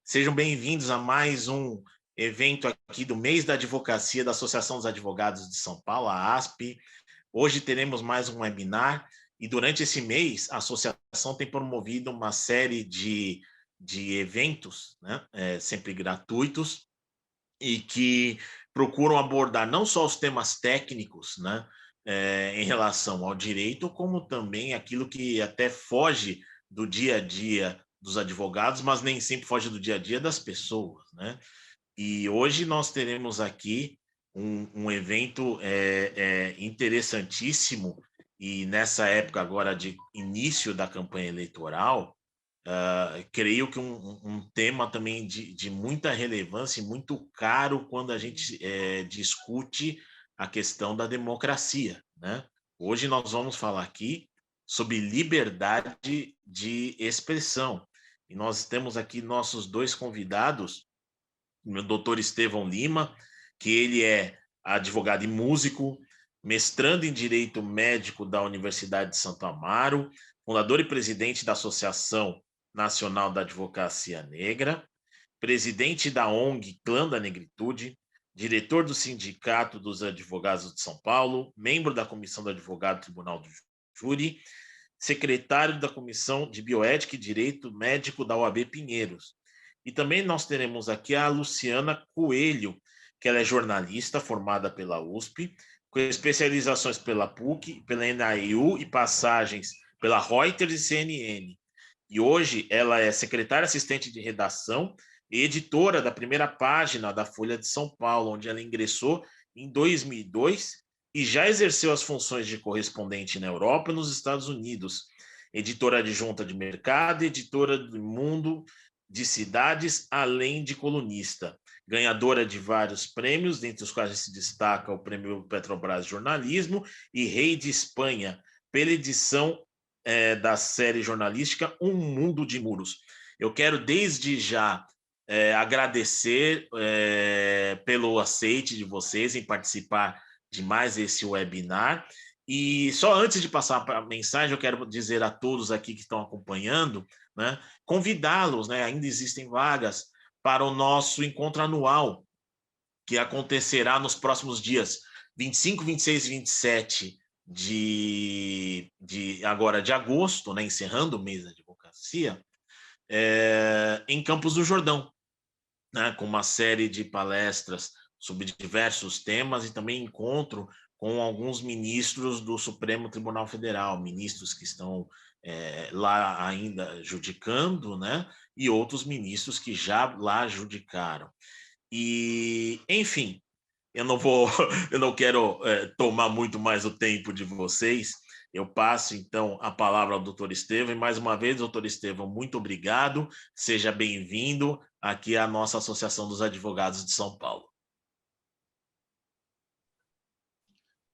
Sejam bem-vindos a mais um evento aqui do mês da advocacia da Associação dos Advogados de São Paulo, a ASP. Hoje teremos mais um webinar e durante esse mês a associação tem promovido uma série de eventos, né, sempre gratuitos, e que procuram abordar não só os temas técnicos, né, em relação ao direito, como também aquilo que até foge do dia a dia dos advogados, mas nem sempre foge do dia a dia das pessoas, né? E hoje nós teremos aqui um evento interessantíssimo, e nessa época agora de início da campanha eleitoral, creio que um tema também de muita relevância e muito caro quando a gente discute a questão da democracia, né? Hoje nós vamos falar aqui sobre liberdade de expressão. E nós temos aqui nossos dois convidados, o doutor Estevão Lima, que ele é advogado e músico, mestrando em Direito Médico da Universidade de Santo Amaro, fundador e presidente da Associação Nacional da Advocacia Negra, presidente da ONG Clã da Negritude, diretor do Sindicato dos Advogados de São Paulo, membro da Comissão do Advogado do Tribunal do Júri, secretário da Comissão de Bioética e Direito Médico da OAB Pinheiros. E também nós teremos aqui a Luciana Coelho, que ela é jornalista formada pela USP, com especializações pela PUC, pela NAEU e passagens pela Reuters e CNN. E hoje ela é secretária assistente de redação e editora da primeira página da Folha de São Paulo, onde ela ingressou em 2002 e já exerceu as funções de correspondente na Europa e nos Estados Unidos. Editora adjunta de mercado, editora do Mundo de Cidades, além de colunista. Ganhadora de vários prêmios, dentre os quais se destaca o Prêmio Petrobras de Jornalismo e Rei de Espanha, pela edição da série jornalística Um Mundo de Muros. Eu quero desde já agradecer pelo aceite de vocês em participar de mais esse webinar. E só antes de passar para a mensagem, eu quero dizer a todos aqui que estão acompanhando, né, convidá-los, né, ainda existem vagas para o nosso encontro anual, que acontecerá nos próximos dias 25, 26 e 27 agora de agosto, né, encerrando o mês da advocacia, em Campos do Jordão, né, com uma série de palestras sobre diversos temas e também encontro com alguns ministros do Supremo Tribunal Federal, ministros que estão lá ainda judicando, né, e outros ministros que já lá judicaram. E, enfim, eu não quero tomar muito mais o tempo de vocês. Eu passo, então, a palavra ao doutor Estevão. E, mais uma vez, doutor Estevão, muito obrigado. Seja bem-vindo aqui à nossa Associação dos Advogados de São Paulo.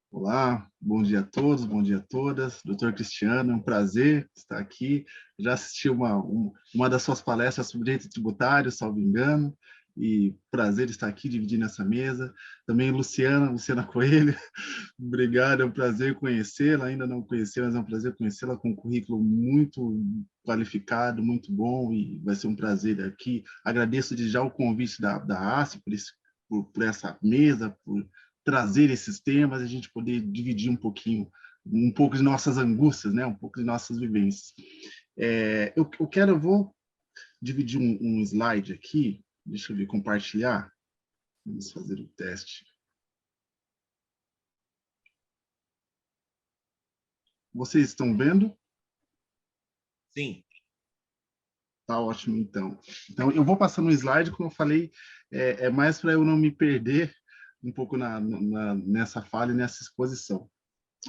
Olá, bom dia a todos, bom dia a todas. Doutor Cristiano, é um prazer estar aqui. Já assisti uma das suas palestras sobre direito tributário, salvo engano, e prazer estar aqui dividindo essa mesa. Também Luciana Coelho, obrigado, é um prazer conhecê-la, ainda não conheci, mas é um prazer conhecê-la com um currículo muito qualificado, muito bom, e vai ser um prazer aqui. Agradeço de já o convite da ASE por essa mesa, por trazer esses temas, a gente poder dividir um pouco de nossas angústias, né? Um pouco de nossas vivências. Eu vou dividir um slide aqui, deixa eu ver, compartilhar, vamos fazer o teste. Vocês estão vendo? Sim. Tá ótimo, então. Então, eu vou passar no slide, como eu falei, é mais para eu não me perder um pouco nessa fala e nessa exposição.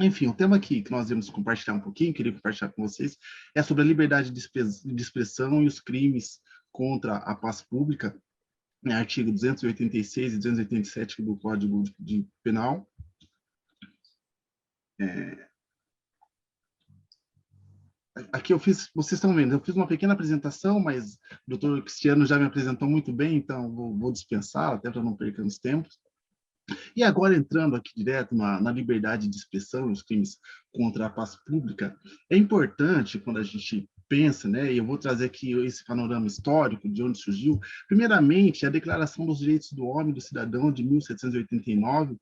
Enfim, o tema aqui que nós vamos compartilhar um pouquinho, queria compartilhar com vocês, é sobre a liberdade de expressão e os crimes contra a paz pública, né, artigo 286 e 287 do Código Penal. Aqui vocês estão vendo, eu fiz uma pequena apresentação, mas o doutor Cristiano já me apresentou muito bem, então vou dispensar, até para não perdermos tempo. E agora, entrando aqui direto na liberdade de expressão, os crimes contra a paz pública, é importante, quando a gente pensa, né? E eu vou trazer aqui esse panorama histórico de onde surgiu. Primeiramente, a Declaração dos Direitos do Homem e do Cidadão de 1789,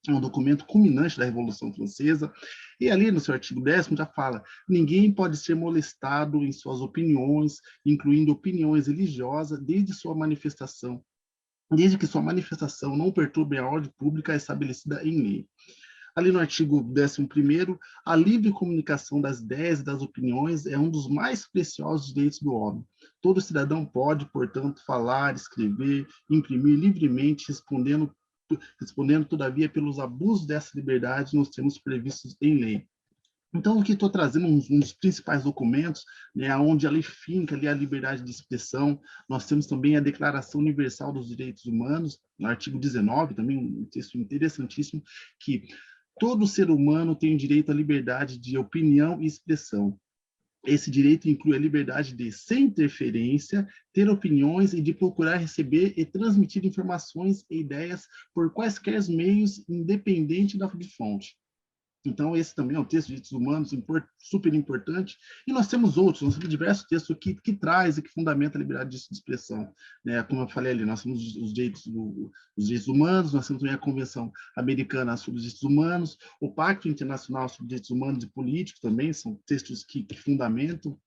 é um documento culminante da Revolução Francesa, e ali no seu artigo 10º já fala: ninguém pode ser molestado em suas opiniões, incluindo opiniões religiosas, desde que sua manifestação não perturbe a ordem pública estabelecida em lei. Ali no artigo 11º, a livre comunicação das ideias e das opiniões é um dos mais preciosos direitos do homem. Todo cidadão pode, portanto, falar, escrever, imprimir livremente, respondendo, todavia, pelos abusos dessa liberdade nos termos previstos em lei. Então, o que estou trazendo, um dos principais documentos, né, onde a lei finca ali a liberdade de expressão. Nós temos também a Declaração Universal dos Direitos Humanos, no artigo 19, também um texto interessantíssimo, que todo ser humano tem o direito à liberdade de opinião e expressão. Esse direito inclui a liberdade de, sem interferência, ter opiniões e de procurar receber e transmitir informações e ideias por quaisquer meios, independente da fonte. Então, esse também é um texto de direitos humanos super importante. E nós temos outros, nós temos diversos textos que traz e que fundamenta a liberdade de expressão. Né? Como eu falei ali, nós temos os direitos humanos, nós temos também a Convenção Americana sobre os Direitos Humanos, o Pacto Internacional sobre os Direitos Humanos e Políticos também, são textos que fundamentam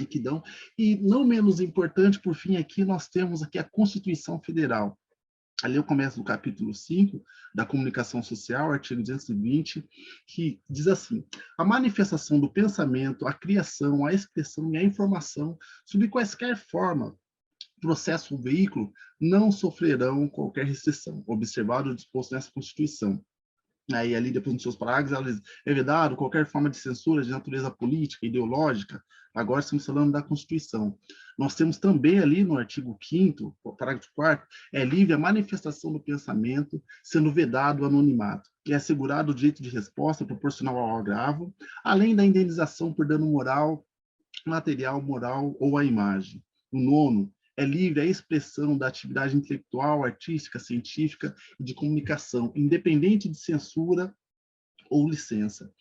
e que dão. E, não menos importante, por fim, aqui nós temos aqui a Constituição Federal. Ali eu começo no capítulo 5 da Comunicação Social, artigo 220, que diz assim: a manifestação do pensamento, a criação, a expressão e a informação, sob quaisquer forma, processo ou veículo, não sofrerão qualquer restrição, observado o disposto nessa Constituição. Aí, ali, depois nos seus parágrafos, ela diz: é vedado qualquer forma de censura de natureza política, ideológica. Agora estamos falando da Constituição. Nós temos também ali no artigo 5º, parágrafo 4º, é livre a manifestação do pensamento, sendo vedado o anonimato, que é assegurado o direito de resposta proporcional ao agravo, além da indenização por dano moral, material, moral ou à imagem. O 9º, é livre a expressão da atividade intelectual, artística, científica e de comunicação, independente de censura ou licença.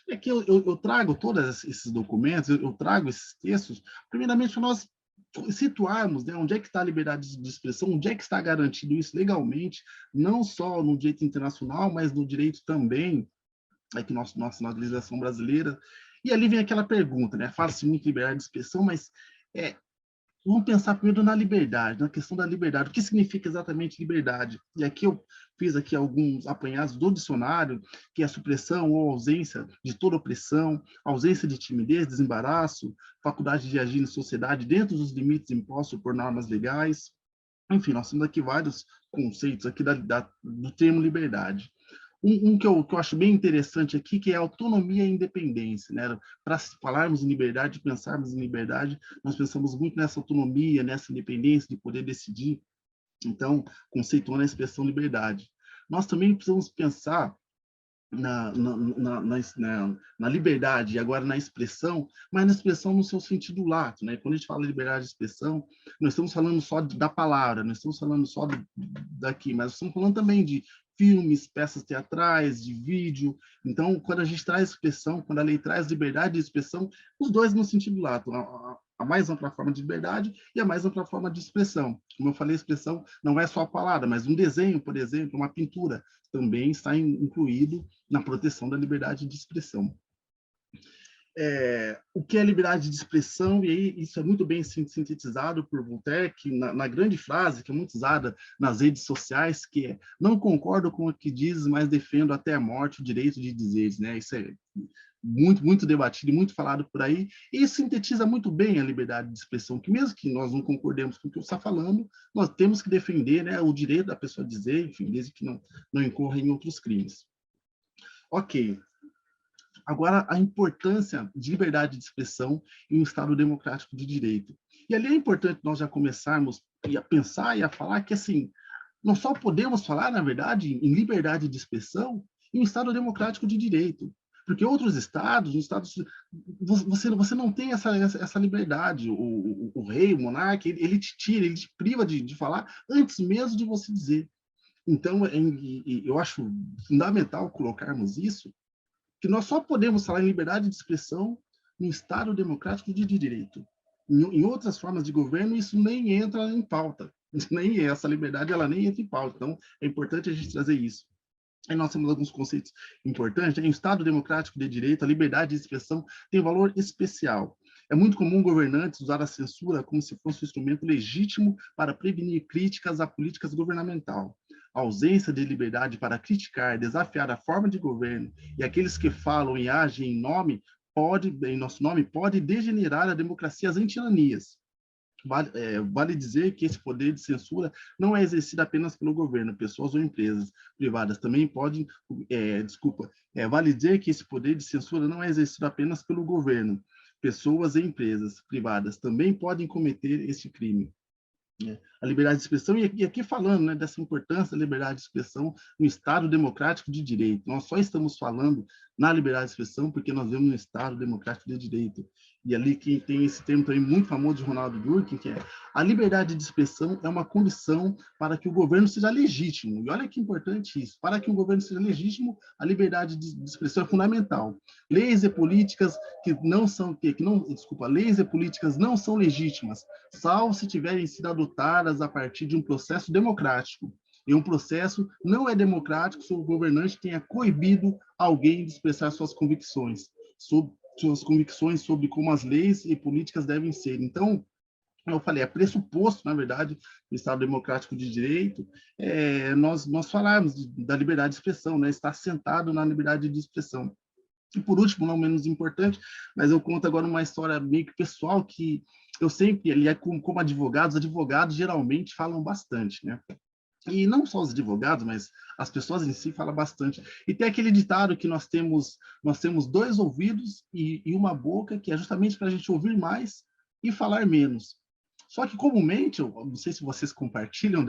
E aqui eu trago todos esses documentos, eu trago esses textos, primeiramente para nós situarmos, né, onde é que está a liberdade de expressão, onde é que está garantido isso legalmente, não só no direito internacional, mas no direito também, aqui nossa legislação brasileira. E ali vem aquela pergunta, né? Fala-se muito de liberdade de expressão, mas vamos pensar primeiro na liberdade, na questão da liberdade. O que significa exatamente liberdade? E aqui eu fiz aqui alguns apanhados do dicionário, que é a supressão ou ausência de toda opressão, ausência de timidez, desembaraço, faculdade de agir em sociedade dentro dos limites impostos por normas legais. Enfim, nós temos aqui vários conceitos aqui do termo liberdade. Que eu acho bem interessante aqui, que é autonomia e independência. Né? Para falarmos em liberdade, pensarmos em liberdade, nós pensamos muito nessa autonomia, nessa independência de poder decidir. Então, conceituando a expressão liberdade. Nós também precisamos pensar na liberdade, e agora na expressão, mas na expressão no seu sentido lato. Né? Quando a gente fala liberdade de expressão, não estamos falando só da palavra, não estamos falando só daqui, mas estamos falando também de filmes, peças teatrais, de vídeo. Então, quando a gente traz expressão, quando a lei traz liberdade de expressão, os dois no sentido lato, a mais ampla forma de liberdade e a mais ampla forma de expressão. Como eu falei, expressão não é só a palavra, mas um desenho, por exemplo, uma pintura, também está incluído na proteção da liberdade de expressão. O que é liberdade de expressão? E aí isso é muito bem sintetizado por Voltaire, que na grande frase que é muito usada nas redes sociais, que é: não concordo com o que dizes, mas defendo até a morte o direito de dizeres. Né? Isso é muito debatido e muito falado por aí, e isso sintetiza muito bem a liberdade de expressão, que mesmo que nós não concordemos com o que você está falando, nós temos que defender, né, o direito da pessoa dizer, enfim, desde que não incorra em outros crimes. Ok. Agora, a importância de liberdade de expressão em um Estado democrático de direito. E ali é importante nós já começarmos a pensar e a falar que, assim, nós só podemos falar, na verdade, em liberdade de expressão em um Estado democrático de direito. Porque outros estados, você não tem essa liberdade. O rei, o monarca, ele te tira, ele te priva de falar antes mesmo de você dizer. Então, eu acho fundamental colocarmos isso, que nós só podemos falar em liberdade de expressão no Estado democrático de direito. Em outras formas de governo, isso nem entra em pauta. Nem essa liberdade, ela nem entra em pauta. Então, é importante a gente trazer isso. Aí nós temos alguns conceitos importantes. Em Estado democrático de direito, a liberdade de expressão tem valor especial. É muito comum governantes usar a censura como se fosse um instrumento legítimo para prevenir críticas a políticas governamental. A ausência de liberdade para criticar, desafiar a forma de governo e aqueles que falam e agem em nosso nome, pode degenerar a democracia às tiranias. Vale dizer que esse poder de censura não é exercido apenas pelo governo, pessoas ou empresas privadas também podem, vale dizer que esse poder de censura não é exercido apenas pelo governo, pessoas e empresas privadas também podem cometer esse crime. A liberdade de expressão, e aqui falando, né, dessa importância da liberdade de expressão no Estado democrático de direito. Nós só estamos falando na liberdade de expressão porque nós vemos no Estado democrático de direito. E ali que tem esse termo também muito famoso de Ronaldo Durkheim, que é a liberdade de expressão é uma condição para que o governo seja legítimo. E olha que importante isso. Para que o governo seja legítimo, a liberdade de expressão é fundamental. Leis e políticas leis e políticas não são legítimas, salvo se tiverem sido adotadas a partir de um processo democrático. E um processo não é democrático se o governante tenha coibido alguém de expressar suas convicções sobre como as leis e políticas devem ser. Então, eu falei, é pressuposto, na verdade, do Estado Democrático de Direito, nós falarmos da liberdade de expressão, né? Está assentado na liberdade de expressão. E por último, não menos importante, mas eu conto agora uma história meio que pessoal que eu sempre, como advogados geralmente falam bastante, né? E não só os advogados, mas as pessoas em si falam bastante. E tem aquele ditado que nós temos 2 ouvidos e uma boca, que é justamente para a gente ouvir mais e falar menos. Só que comumente, eu não sei se vocês compartilham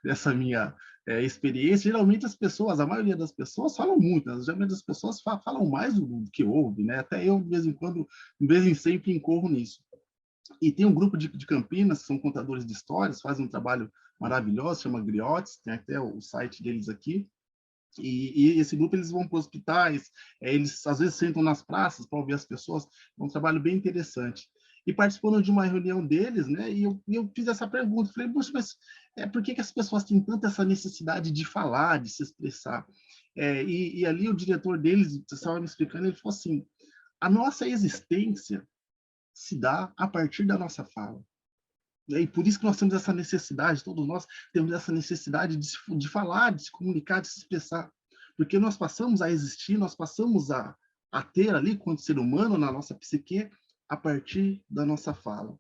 dessa minha experiência, geralmente a maioria das pessoas falam muito, né? Geralmente as pessoas falam mais do que ouvem, né? Até eu, de vez em quando, de vez em sempre, incorro nisso. E tem um grupo de Campinas, que são contadores de histórias, fazem um trabalho maravilhoso, chama Griotes, tem até o site deles aqui. E esse grupo, eles vão para hospitais, eles às vezes sentam nas praças para ouvir as pessoas, é um trabalho bem interessante. E participando de uma reunião deles, né, e eu fiz essa pergunta, falei, mas por que as pessoas têm tanta essa necessidade de falar, de se expressar? E ali o diretor deles estava me explicando, ele falou assim, a nossa existência se dá a partir da nossa fala. E por isso que nós temos essa necessidade, todos nós temos essa necessidade de falar, de se comunicar, de se expressar. Porque nós passamos a existir, nós passamos a ter ali, quanto ser humano, na nossa psique, a partir da nossa fala.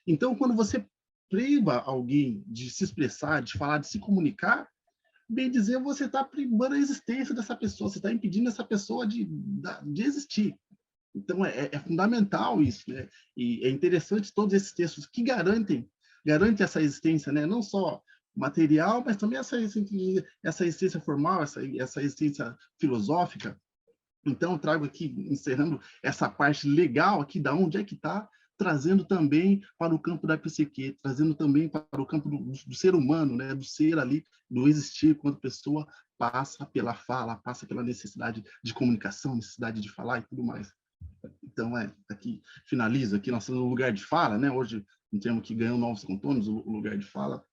Então, quando você priva alguém de se expressar, de falar, de se comunicar, bem dizer, você está privando a existência dessa pessoa, você está impedindo essa pessoa de existir. Então, é fundamental isso, né? E é interessante todos esses textos que garantem essa existência, né? Não só material, mas também essa existência formal, essa existência filosófica. Então, eu trago aqui, encerrando essa parte legal aqui, da onde é que está, trazendo também para o campo da psique, trazendo também para o campo do ser humano, né? Do ser ali, do existir, quando a pessoa passa pela fala, passa pela necessidade de comunicação, necessidade de falar e tudo mais. Então, aqui finalizo, aqui nós estamos no lugar de fala, né? Hoje, um termo que ganhou novos contornos, o lugar de fala.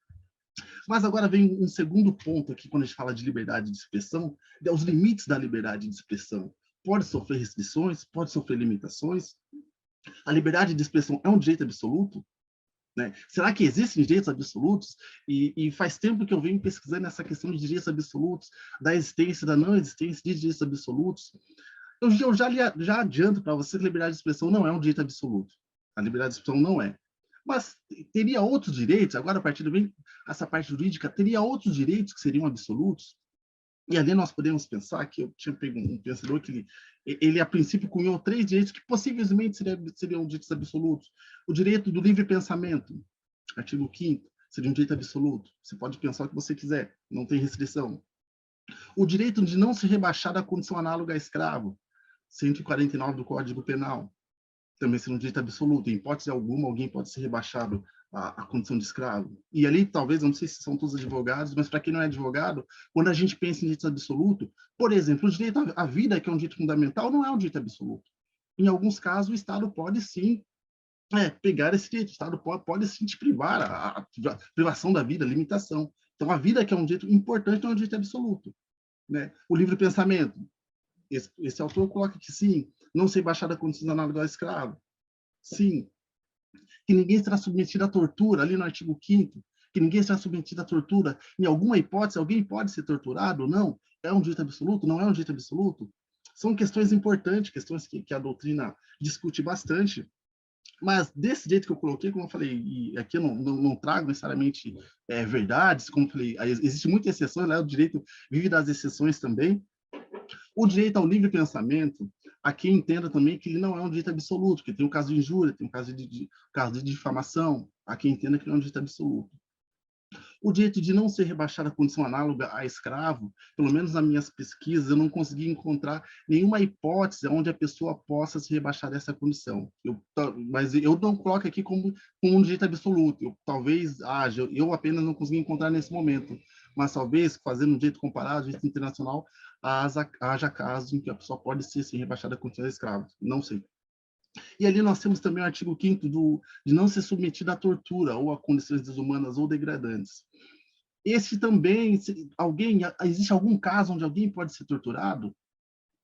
Mas agora vem um segundo ponto aqui, quando a gente fala de liberdade de expressão, os limites da liberdade de expressão. Pode sofrer restrições, pode sofrer limitações. A liberdade de expressão é um direito absoluto? Né? Será que existem direitos absolutos? E faz tempo que eu venho pesquisando essa questão de direitos absolutos, da existência, da não existência de direitos absolutos. Eu já adianto para você que a liberdade de expressão não é um direito absoluto. A liberdade de expressão não é. Mas teria outros direitos, agora a partir de essa parte jurídica, teria outros direitos que seriam absolutos? E ali nós podemos pensar que eu tinha pego um pensador que ele a princípio cunhou 3 direitos que possivelmente seriam direitos absolutos. O direito do livre pensamento, artigo 5º, seria um direito absoluto. Você pode pensar o que você quiser, não tem restrição. O direito de não se rebaixar da condição análoga a escravo, 149 do Código Penal, também seria um direito absoluto. Em hipótese alguma, alguém pode ser rebaixado à condição de escravo. E ali, talvez, não sei se são todos advogados, mas para quem não é advogado, quando a gente pensa em direito absoluto, por exemplo, o direito à vida, que é um direito fundamental, não é um direito absoluto. em alguns casos, o Estado pode sim pegar esse direito. O Estado pode sim te privar, a privação da vida, a limitação. Então, a vida, que é um direito importante, não é um direito absoluto. Né? O livre pensamento, esse autor coloca que sim, não ser baixada condicional igual escravo. Sim. Que ninguém será submetido à tortura, ali no artigo 5º, que ninguém será submetido à tortura. Em alguma hipótese, alguém pode ser torturado ou não? É um direito absoluto? Não é um direito absoluto? São questões importantes, questões que a doutrina discute bastante. Mas desse jeito que eu coloquei, como eu falei, e aqui eu não trago necessariamente verdades, como eu falei, existe muita exceção, né? O direito vive das exceções também. O direito ao livre pensamento, aqui entenda também que ele não é um direito absoluto, que tem um caso de injúria, tem um caso de difamação, aqui entenda que não é um direito absoluto. O direito de não ser rebaixado à condição análoga a escravo, pelo menos nas minhas pesquisas, eu não consegui encontrar nenhuma hipótese onde a pessoa possa se rebaixar dessa condição. Mas eu não coloco aqui como um direito absoluto. Talvez haja, eu apenas não consegui encontrar nesse momento. Mas talvez, fazendo um direito comparado, direito internacional, haja casos em que a pessoa pode ser rebaixada à condição de escravo. Não sei. E ali nós temos também o artigo 5º de não ser submetido à tortura ou a condições desumanas ou degradantes. Esse também, existe algum caso onde alguém pode ser torturado?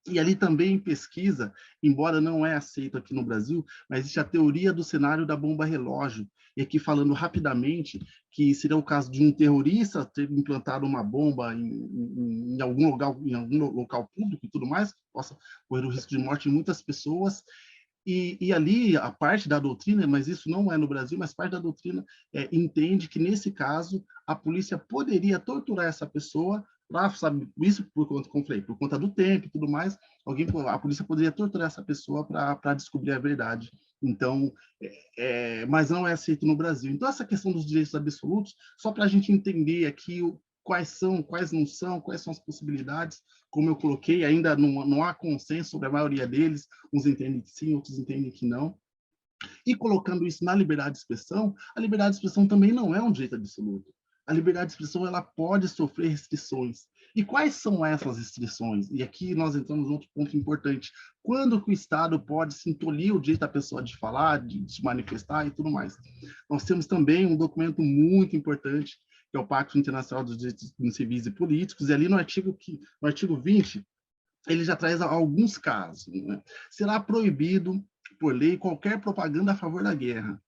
E ali também em pesquisa, embora não é aceito aqui no Brasil, mas existe a teoria do cenário da bomba relógio. E aqui falando rapidamente, que seria o caso de um terrorista ter implantado uma bomba em algum local público e tudo mais, possa correr o risco de morte de muitas pessoas. E ali, a parte da doutrina, mas isso não é no Brasil, mas parte da doutrina entende que, nesse caso, a polícia poderia torturar essa pessoa, sabe, isso por conta, como falei, por conta do tempo e tudo mais, a polícia poderia torturar essa pessoa para descobrir a verdade. Então, mas não é aceito no Brasil. Então, essa questão dos direitos absolutos, só para a gente entender aqui quais são, quais não são, quais são as possibilidades, como eu coloquei, ainda não há consenso sobre a maioria deles, uns entendem que sim, outros entendem que não. E colocando isso na liberdade de expressão, a liberdade de expressão também não é um direito absoluto. A liberdade de expressão ela pode sofrer restrições. E quais são essas restrições? E aqui nós entramos em outro ponto importante. Quando que o Estado pode se tolir o direito da pessoa de falar, de se manifestar e tudo mais? Nós temos também um documento muito importante, que é o Pacto Internacional dos Direitos Civis e Políticos, e ali no artigo 20, ele já traz alguns casos. Né? Será proibido, por lei, qualquer propaganda a favor da guerra.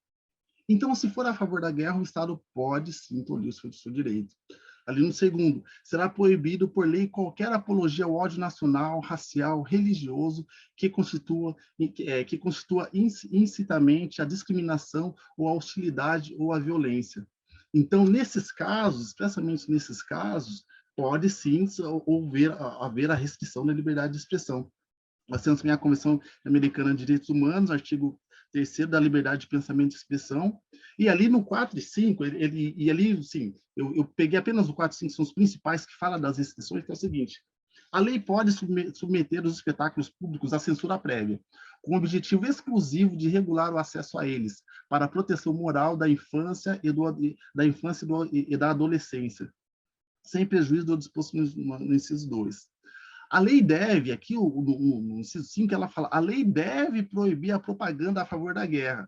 Então, se for a favor da guerra, o Estado pode sim tolir o seu direito. Ali no segundo, será proibido por lei qualquer apologia ao ódio nacional, racial, religioso que constitua incitamente a discriminação ou a hostilidade ou a violência. Então, nesses casos, especialmente nesses casos, pode sim haver a restrição da liberdade de expressão. Nós temos também a Convenção Americana de Direitos Humanos, artigo 3º da liberdade de pensamento e expressão, e ali no 4 e 5, e ali, sim, eu peguei apenas o 4 e 5, são os principais que falam das restrições, que é o seguinte: a lei pode submeter os espetáculos públicos à censura prévia, com o objetivo exclusivo de regular o acesso a eles, para a proteção moral da infância e da adolescência, sem prejuízo do disposto no inciso 2. A lei deve, aqui no inciso 5, ela fala, a lei deve proibir a propaganda a favor da guerra.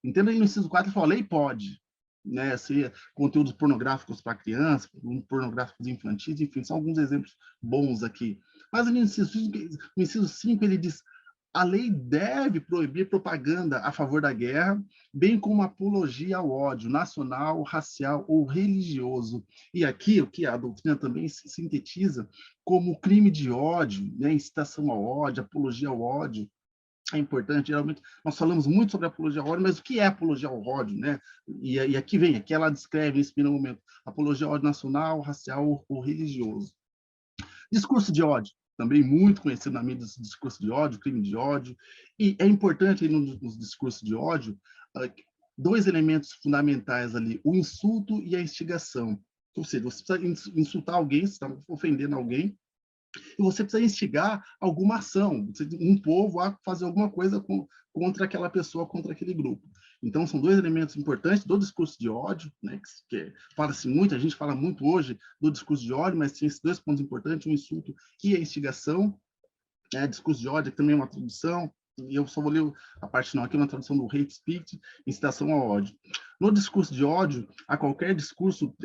Entenda aí no inciso 4, ele fala, a lei pode, né, ser conteúdos pornográficos para crianças, pornográficos infantis, enfim, são alguns exemplos bons aqui. Mas no inciso 5, ele diz, a lei deve proibir propaganda a favor da guerra, bem como apologia ao ódio nacional, racial ou religioso. E aqui, o que a doutrina também sintetiza como crime de ódio, né, incitação ao ódio, apologia ao ódio, é importante. Geralmente, nós falamos muito sobre apologia ao ódio, mas o que é apologia ao ódio? Né? E aqui vem, aqui ela descreve nesse primeiro momento, apologia ao ódio nacional, racial ou religioso. Discurso de ódio, também muito conhecido na mídia, discurso de ódio, crime de ódio, e é importante aí nos discursos de ódio, dois elementos fundamentais ali, o insulto e a instigação. Ou seja, você precisa insultar alguém, você está ofendendo alguém, e você precisa instigar alguma ação, um povo a fazer alguma coisa contra aquela pessoa, contra aquele grupo. Então, são dois elementos importantes do discurso de ódio, né, que fala-se muito, a gente fala muito hoje do discurso de ódio, mas tem esses dois pontos importantes, o insulto e a instigação. Discurso de ódio, que também é uma tradução, e eu só vou ler a parte final aqui na tradução do hate speech, incitação ao ódio. No discurso de ódio, a qualquer discurso,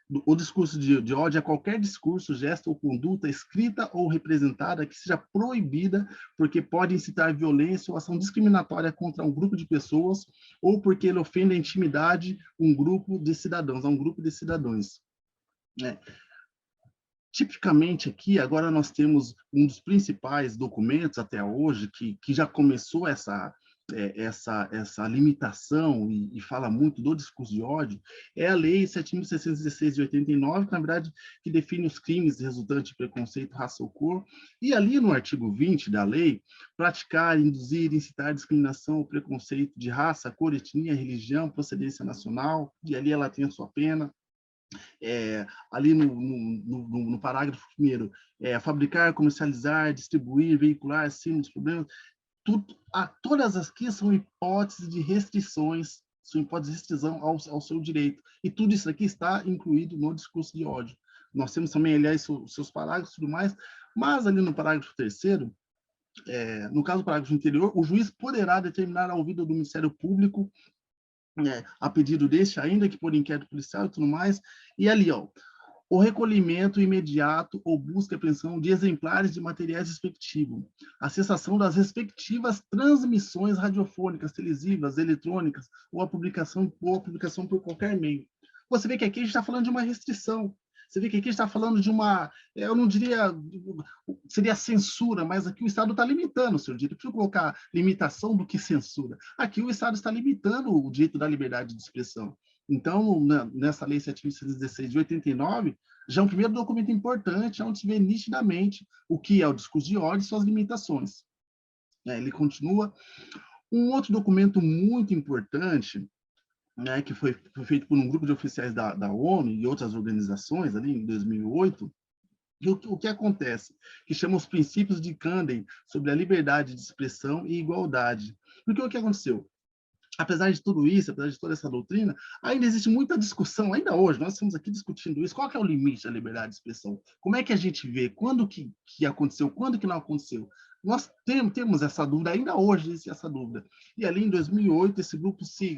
o discurso de ódio é qualquer discurso, gesto ou conduta escrita ou representada que seja proibida porque pode incitar violência ou ação discriminatória contra um grupo de pessoas ou porque ele ofende a intimidade um grupo de cidadãos, a um grupo de cidadãos. Né? Tipicamente aqui, agora nós temos um dos principais documentos até hoje que já começou essa limitação e fala muito do discurso de ódio, é a Lei 7.616 de 89, que, na verdade, que define os crimes resultantes de preconceito, raça ou cor, e ali no artigo 20 da lei, praticar, induzir, incitar discriminação ou preconceito de raça, cor, etnia, religião, procedência nacional, e ali ela tem a sua pena. Ali no parágrafo 1º, fabricar, comercializar, distribuir, veicular símbolos, problemas, todas aqui são hipóteses de restrições, são hipóteses de restrição ao seu direito. E tudo isso aqui está incluído no discurso de ódio. Nós temos também, aliás, seus parágrafos e tudo mais, mas ali no parágrafo 3º, no caso do parágrafo anterior, o juiz poderá determinar a ouvida do Ministério Público a pedido deste, ainda que por inquérito policial e tudo mais, e ali, o recolhimento imediato ou busca e apreensão de exemplares de materiais respectivos, a cessação das respectivas transmissões radiofônicas, televisivas, eletrônicas, ou a publicação por qualquer meio. Você vê que aqui a gente está falando de uma restrição. Você vê que aqui está falando de uma, eu não diria, seria censura, mas aqui o Estado está limitando o seu direito. Eu preciso colocar limitação do que censura. Aqui o Estado está limitando o direito da liberdade de expressão. Então, nessa Lei 7.616 de 89, já é um primeiro documento importante, onde se vê nitidamente o que é o discurso de ódio e suas limitações. Ele continua. Um outro documento muito importante, que foi feito por um grupo de oficiais da ONU e outras organizações, ali em 2008, e o que acontece? Que chama os princípios de Camden sobre a liberdade de expressão e igualdade. Porque o que aconteceu? Apesar de tudo isso, apesar de toda essa doutrina, ainda existe muita discussão, ainda hoje, nós estamos aqui discutindo isso, qual que é o limite da liberdade de expressão? Como é que a gente vê? Quando que aconteceu? Quando que não aconteceu? Nós temos essa dúvida, ainda hoje existe essa dúvida. E ali em 2008, esse grupo se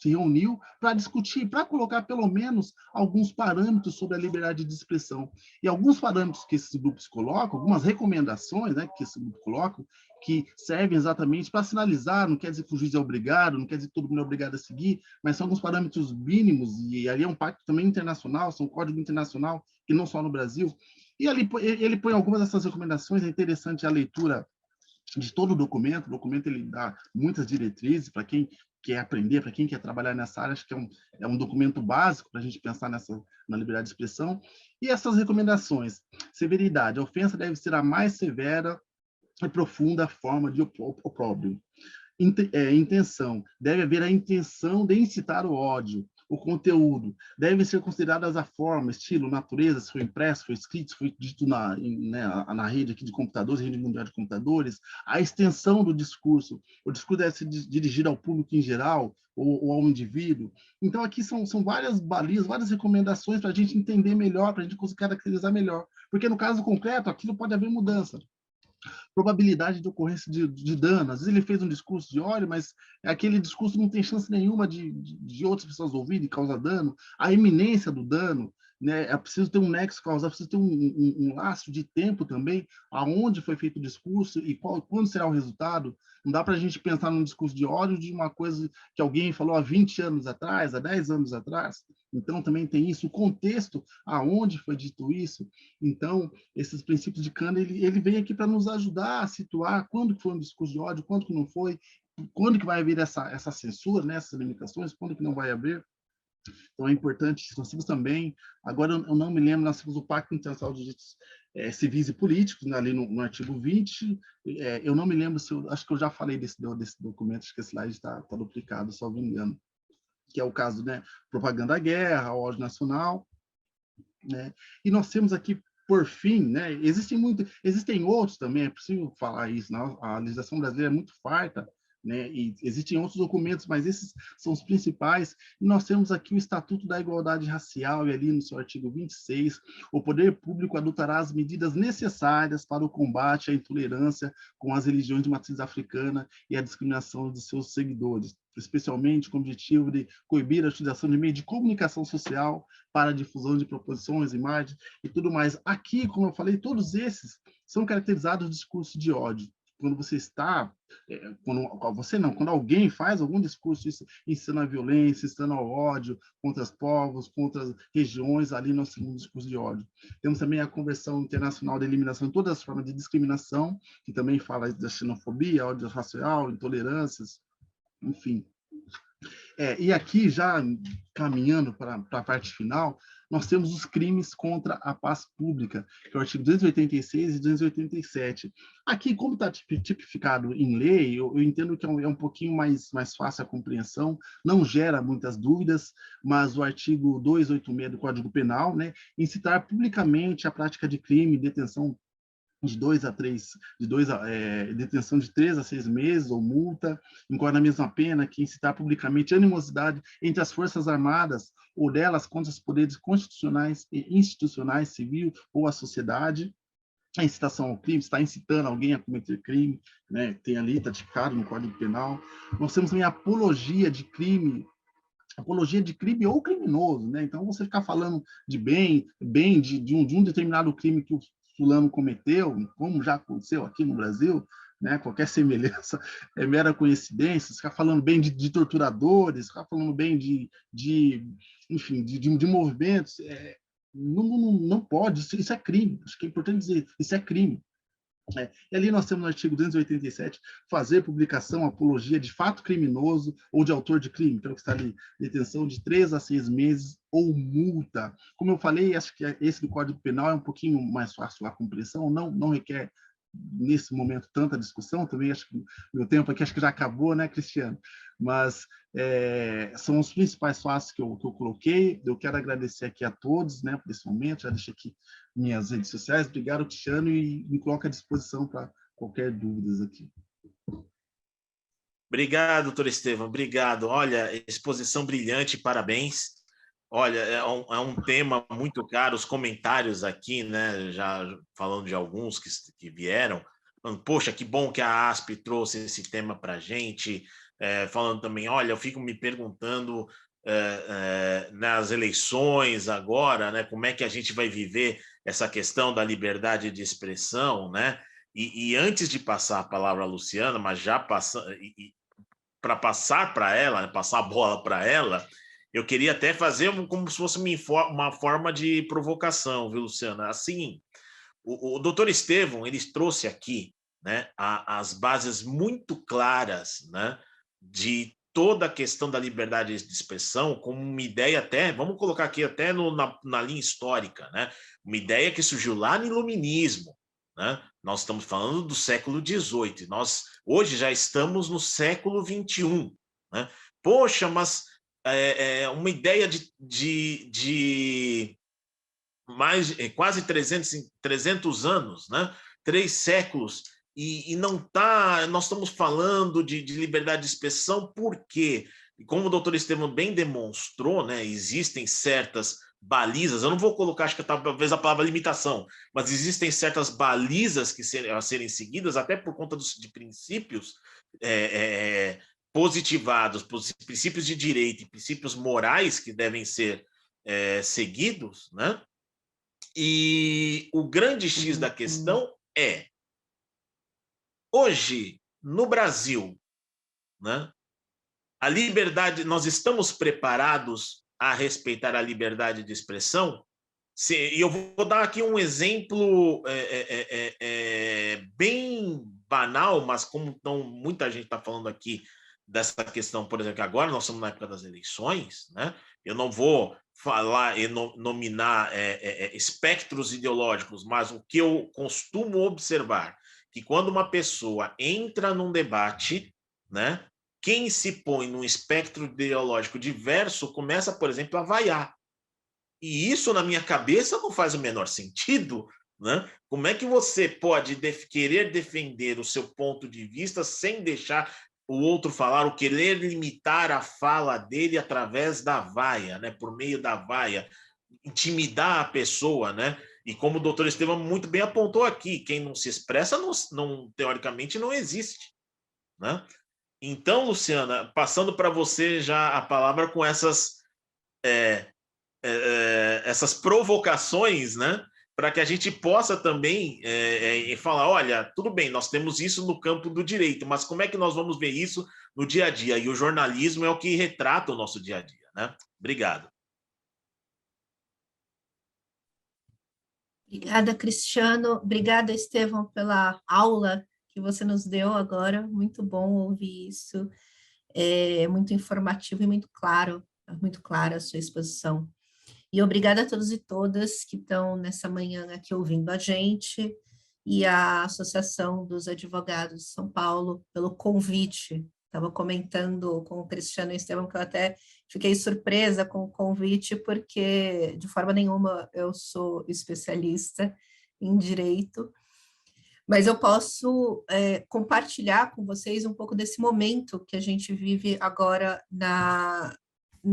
reuniu para discutir, para colocar pelo menos alguns parâmetros sobre a liberdade de expressão. E alguns parâmetros que esses grupos colocam, algumas recomendações que esse grupo coloca, que servem exatamente para sinalizar, não quer dizer que o juiz é obrigado, não quer dizer que todo mundo é obrigado a seguir, mas são alguns parâmetros mínimos, e ali é um pacto também internacional, são um código internacional, que não só no Brasil. E ali ele põe algumas dessas recomendações, é interessante a leitura de todo o documento ele dá muitas diretrizes para quem quer aprender, para quem quer trabalhar nessa área, acho que é um documento básico para a gente pensar na liberdade de expressão. E essas recomendações: severidade, a ofensa deve ser a mais severa e profunda forma de opróbrio. Intenção, deve haver a intenção de incitar o ódio. O conteúdo deve ser consideradas a forma, estilo, natureza, se foi impresso, foi escrito, se foi dito na rede aqui de computadores, rede mundial de computadores, a extensão do discurso. O discurso deve ser dirigido ao público em geral ou ao indivíduo. Então, aqui são várias balizas, várias recomendações para a gente entender melhor, para a gente conseguir caracterizar melhor. Porque, no caso concreto, aquilo pode haver mudança. Probabilidade de ocorrência de dano. Às vezes ele fez um discurso de ódio, mas aquele discurso não tem chance nenhuma de outras pessoas ouvirem e causar dano. A iminência do dano, é preciso ter um nexo causal, precisa ter um laço de tempo também, aonde foi feito o discurso e quando será o resultado. Não dá para a gente pensar num discurso de ódio de uma coisa que alguém falou há 20 anos atrás, há 10 anos atrás. Então, também tem isso, o contexto aonde foi dito isso. Então, esses princípios de Camden, ele vem aqui para nos ajudar a situar quando que foi um discurso de ódio, quando que não foi, quando que vai haver essa censura, essas limitações, quando que não vai haver. Então, é importante, nós temos também, agora eu não me lembro, nós temos o Pacto Internacional de Direitos Civis e Políticos, ali no artigo 20, eu não me lembro acho que eu já falei desse documento, acho que esse slide está duplicado, só me engano, que é o caso, propaganda à guerra, ódio nacional, e nós temos aqui, por fim, existem outros também, é possível falar isso, a legislação brasileira é muito farta né? E existem outros documentos, mas esses são os principais. E nós temos aqui o Estatuto da Igualdade Racial, e ali no seu artigo 26, o poder público adotará as medidas necessárias para o combate à intolerância com as religiões de matriz africana e a discriminação de seus seguidores, especialmente com o objetivo de coibir a utilização de meio de comunicação social para a difusão de proposições, imagens e tudo mais. Aqui, como eu falei, todos esses são caracterizados de discurso de ódio. Quando você está, quando alguém faz algum discurso incitando a violência, incitando ao ódio contra os povos, contra as regiões, ali nós temos um discurso de ódio. Temos também a Convenção Internacional de Eliminação de todas as formas de discriminação, que também fala da xenofobia, ódio racial, intolerâncias, enfim. E aqui, já caminhando para a parte final, nós temos os crimes contra a paz pública, que é o artigo 286 e 287. Aqui, como está tipificado em lei, eu entendo que é um pouquinho mais fácil a compreensão, não gera muitas dúvidas, mas o artigo 286 do Código Penal, né, incitar publicamente a prática de crime, detenção detenção de 3 a 6 meses ou multa, incorre na mesma pena que incitar publicamente animosidade entre as Forças Armadas ou delas contra os poderes constitucionais e institucionais, civil ou a sociedade. A incitação ao crime, está incitando alguém a cometer crime, né? Tem ali, está tipificado no Código Penal. Nós temos também apologia de crime ou criminoso, né? Então, você ficar falando de de um determinado crime que o fulano cometeu, como já aconteceu aqui no Brasil, né? Qualquer semelhança é mera coincidência. Ficar falando bem de torturadores, ficar falando bem enfim, de movimentos, não pode, isso é crime. Acho que é importante dizer, isso é crime. E ali nós temos no artigo 287, fazer publicação, apologia de fato criminoso ou de autor de crime, que é o que está ali, detenção de 3 a 6 meses ou multa. Como eu falei, acho que esse do Código Penal é um pouquinho mais fácil a compreensão, não requer, nesse momento, tanta discussão. Também acho que meu tempo aqui acho que já acabou, né, Cristiano? Mas são os principais fatos que eu coloquei. Eu quero agradecer aqui a todos, né, por esse momento. Já deixei aqui minhas redes sociais. Obrigado, Cristiano, e me coloco à disposição para qualquer dúvidas aqui. Obrigado, doutor Estevam, obrigado. Olha, exposição brilhante, parabéns. Olha, é um tema muito caro, os comentários aqui, né, já falando de alguns que vieram, falando, poxa, que bom que a ASP trouxe esse tema para a gente, falando também, olha, eu fico me perguntando nas eleições agora, né, como é que a gente vai viver essa questão da liberdade de expressão, né? E antes de passar a palavra à Luciana, mas já passando, para passar para ela, passar a bola para ela, eu queria até fazer como se fosse uma forma de provocação, viu, Luciana? Assim, o doutor Estevam, ele trouxe aqui, né, as bases muito claras, né, de toda a questão da liberdade de expressão, como uma ideia até, vamos colocar aqui até na linha histórica, né, uma ideia que surgiu lá no Iluminismo, né? Nós estamos falando do século XVIII, nós hoje já estamos no século XXI, né? Poxa, mas uma ideia de mais quase 300 anos, né? 3 séculos, e não está. Nós estamos falando de liberdade de expressão, por quê? Como o doutor Estevam bem demonstrou, né, existem certas balizas, eu não vou colocar, acho que talvez a palavra limitação, mas existem certas balizas a serem seguidas, até por conta de princípios positivados, princípios de direito e princípios morais que devem ser seguidos, né? E o grande X da questão é, hoje, no Brasil, né, a liberdade, nós estamos preparados a respeitar a liberdade de expressão? E eu vou dar aqui um exemplo bem banal, mas como muita gente está falando aqui dessa questão, por exemplo, que agora nós estamos na época das eleições, né? Eu não vou falar e nominar espectros ideológicos, mas o que eu costumo observar, que quando uma pessoa entra num debate, né, quem se põe num espectro ideológico diverso começa, por exemplo, a vaiar. E isso, na minha cabeça, não faz o menor sentido, né? Como é que você pode querer defender o seu ponto de vista sem deixar o outro falar, o querer limitar a fala dele através da vaia, né? Por meio da vaia, intimidar a pessoa, né? E como o doutor Estevão muito bem apontou aqui, quem não se expressa, teoricamente, não existe, né? Então, Luciana, passando para você já a palavra com essas provocações, né? Para que a gente possa também falar, olha, tudo bem, nós temos isso no campo do direito, mas como é que nós vamos ver isso no dia a dia? E o jornalismo é o que retrata o nosso dia a dia, né? Obrigado. Obrigada, Cristiano. Obrigada, Estevão, pela aula que você nos deu agora. Muito bom ouvir isso. É muito informativo e muito claro, muito clara a sua exposição. E obrigada a todos e todas que estão nessa manhã aqui ouvindo a gente e a Associação dos Advogados de São Paulo pelo convite. Estava comentando com o Cristiano e Estevão que eu até fiquei surpresa com o convite, porque de forma nenhuma eu sou especialista em direito, mas eu posso compartilhar com vocês um pouco desse momento que a gente vive agora na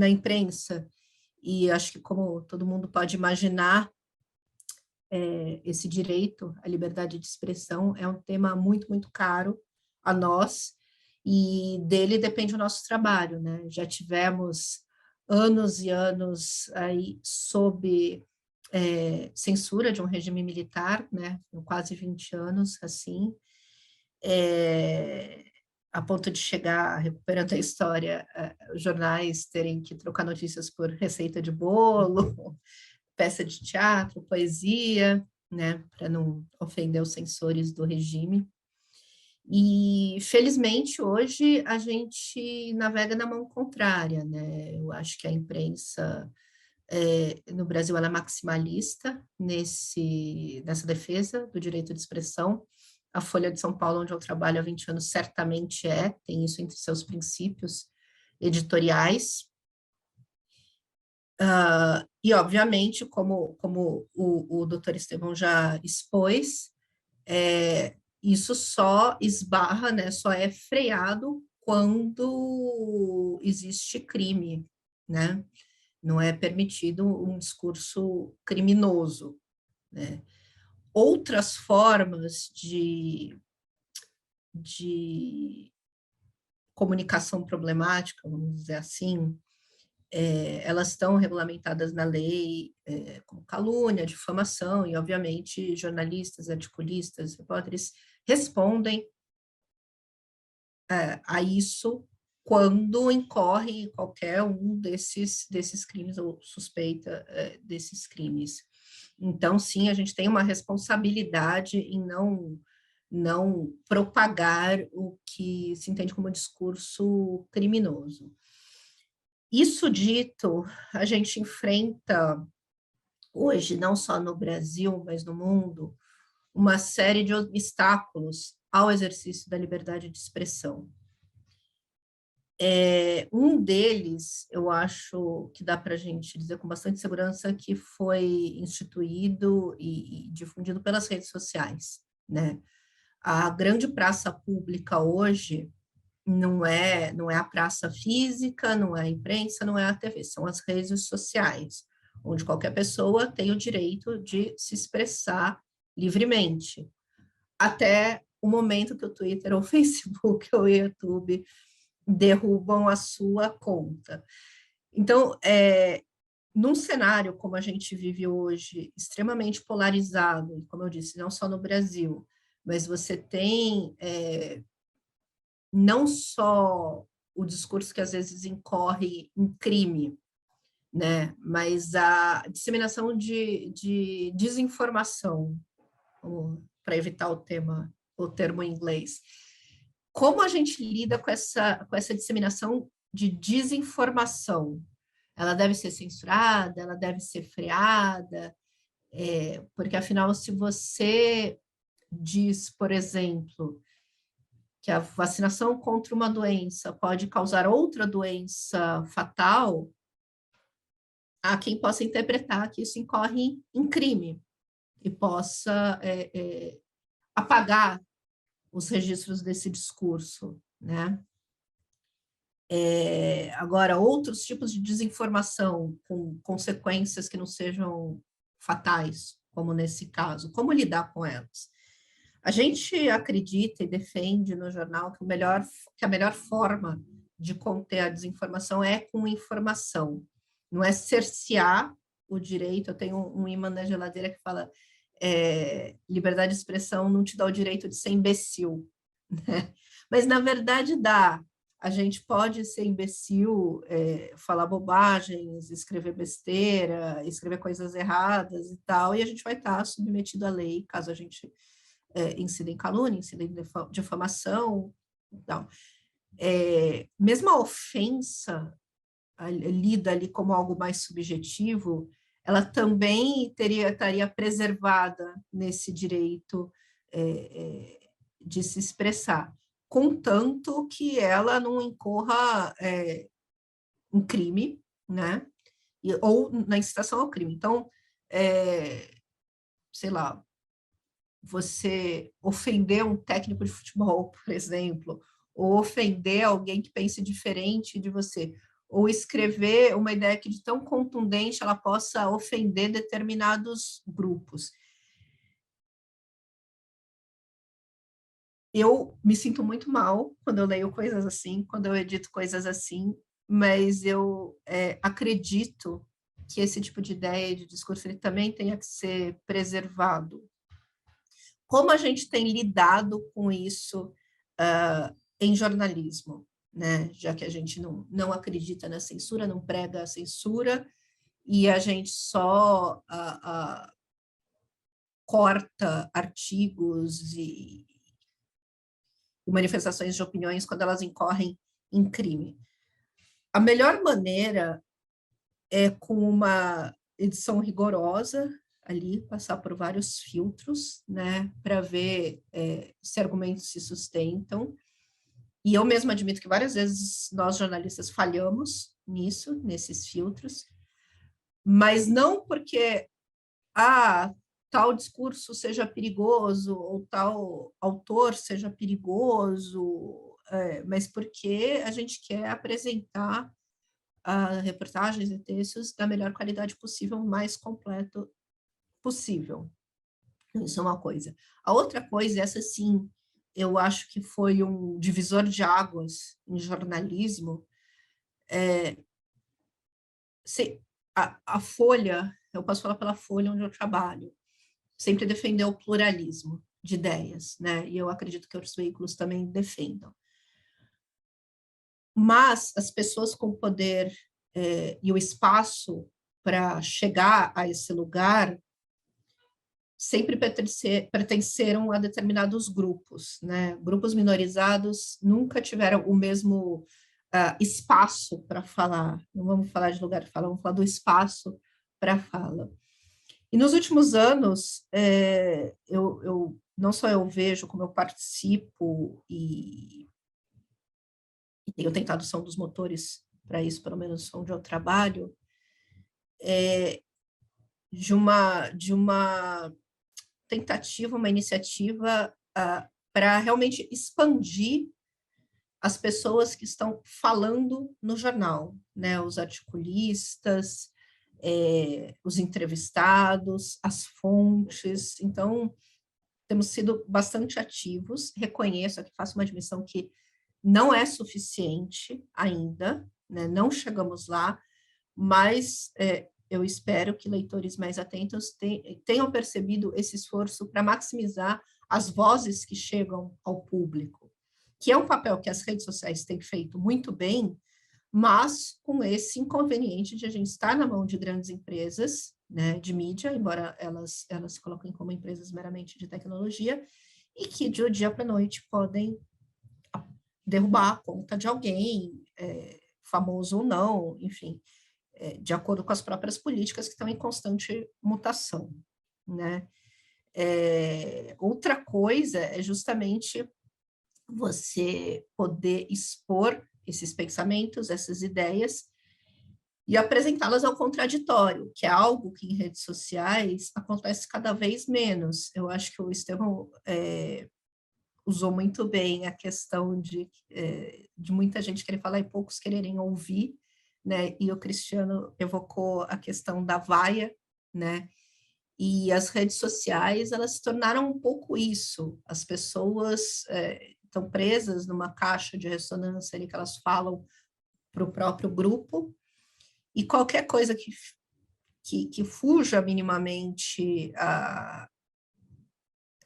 imprensa. E acho que, como todo mundo pode imaginar, esse direito à liberdade de expressão é um tema muito, muito caro a nós, e dele depende o nosso trabalho, né? Já tivemos anos e anos aí sob censura de um regime militar, né? Quase 20 anos, assim, a ponto de chegar, recuperando a história, os jornais terem que trocar notícias por receita de bolo, peça de teatro, poesia, né, para não ofender os censores do regime. E, felizmente, hoje a gente navega na mão contrária, né? Eu acho que a imprensa no Brasil ela é maximalista nessa defesa do direito de expressão. A Folha de São Paulo, onde eu trabalho há 20 anos, certamente tem isso entre seus princípios editoriais. E, obviamente, como o doutor Estevão já expôs, isso só esbarra, né, só é freado quando existe crime, né? Não é permitido um discurso criminoso, né? Outras formas de comunicação problemática, vamos dizer assim, elas estão regulamentadas na lei, como calúnia, difamação, e, obviamente, jornalistas, articulistas, repórteres respondem a isso quando incorre em qualquer um desses crimes ou suspeita desses crimes. Então, sim, a gente tem uma responsabilidade em não propagar o que se entende como discurso criminoso. Isso dito, a gente enfrenta hoje, não só no Brasil, mas no mundo, uma série de obstáculos ao exercício da liberdade de expressão. Um deles, eu acho que dá para a gente dizer com bastante segurança que foi instituído e difundido pelas redes sociais, né? A grande praça pública hoje não é a praça física, não é a imprensa, não é a TV, são as redes sociais, onde qualquer pessoa tem o direito de se expressar livremente, até o momento que o Twitter, ou o Facebook, ou o YouTube derrubam a sua conta. Então, num cenário como a gente vive hoje, extremamente polarizado, como eu disse, não só no Brasil, mas você tem não só o discurso que às vezes incorre em crime, né, mas a disseminação de desinformação, para evitar o termo em inglês. Como a gente lida com essa disseminação de desinformação? Ela deve ser censurada, ela deve ser freada, porque, afinal, se você diz, por exemplo, que a vacinação contra uma doença pode causar outra doença fatal, há quem possa interpretar que isso incorre em crime e possa apagar os registros desse discurso, né? Agora, outros tipos de desinformação com consequências que não sejam fatais, como nesse caso, como lidar com elas? A gente acredita e defende no jornal que a melhor forma de conter a desinformação é com informação, não é cercear o direito. Eu tenho um imã na geladeira que fala liberdade de expressão não te dá o direito de ser imbecil, né? Mas, na verdade, dá. A gente pode ser imbecil, falar bobagens, escrever besteira, escrever coisas erradas e tal, e a gente vai estar submetido à lei, caso a gente incida em calúnia, incida em difamação e tal. Mesmo a ofensa, lida ali como algo mais subjetivo, ela também estaria preservada nesse direito de se expressar, contanto que ela não incorra um crime, né? Ou na incitação ao crime. Então, sei lá, você ofender um técnico de futebol, por exemplo, ou ofender alguém que pense diferente de você, ou escrever uma ideia que de tão contundente ela possa ofender determinados grupos. Eu me sinto muito mal quando eu leio coisas assim, quando eu edito coisas assim, mas eu acredito que esse tipo de ideia, de discurso, ele também tenha que ser preservado. Como a gente tem lidado com isso em jornalismo, né? Já que a gente não acredita na censura, não prega a censura, e a gente só corta artigos e manifestações de opiniões quando elas incorrem em crime. A melhor maneira é com uma edição rigorosa, ali, passar por vários filtros, né, para ver se argumentos se sustentam. E eu mesma admito que várias vezes nós, jornalistas, falhamos nisso, nesses filtros, mas não porque tal discurso seja perigoso ou tal autor seja perigoso, mas porque a gente quer apresentar reportagens e textos da melhor qualidade possível, o mais completo possível. Isso é uma coisa. A outra coisa, essa sim, eu acho que foi um divisor de águas em jornalismo. A Folha, eu posso falar pela Folha onde eu trabalho, sempre defendeu o pluralismo de ideias, né? E eu acredito que outros veículos também defendam. Mas as pessoas com poder e o espaço para chegar a esse lugar sempre pertenceram a determinados grupos, né? Grupos minorizados nunca tiveram o mesmo espaço para falar. Não vamos falar de lugar de fala, vamos falar do espaço para fala. E nos últimos anos, eu não só eu vejo, como eu participo e tenho tentado ser um dos motores para isso, pelo menos onde eu trabalho, de uma tentativa, uma iniciativa para realmente expandir as pessoas que estão falando no jornal, né? Os articulistas, os entrevistados, as fontes. Então, temos sido bastante ativos. Reconheço aqui, faço uma admissão que não é suficiente ainda, né? Não chegamos lá, mas eu espero que leitores mais atentos tenham percebido esse esforço para maximizar as vozes que chegam ao público, que é um papel que as redes sociais têm feito muito bem, mas com esse inconveniente de a gente estar na mão de grandes empresas, né, de mídia, embora elas se coloquem como empresas meramente de tecnologia, e que de um dia para a noite podem derrubar a conta de alguém, famoso ou não, enfim, de acordo com as próprias políticas que estão em constante mutação, né? Outra coisa é justamente você poder expor esses pensamentos, essas ideias, e apresentá-las ao contraditório, que é algo que em redes sociais acontece cada vez menos. Eu acho que o Estevão usou muito bem a questão de muita gente querer falar e poucos quererem ouvir, né? E o Cristiano evocou a questão da vaia, né? E as redes sociais, elas se tornaram um pouco isso. As pessoas estão presas numa caixa de ressonância ali que elas falam para o próprio grupo, e qualquer coisa que fuja minimamente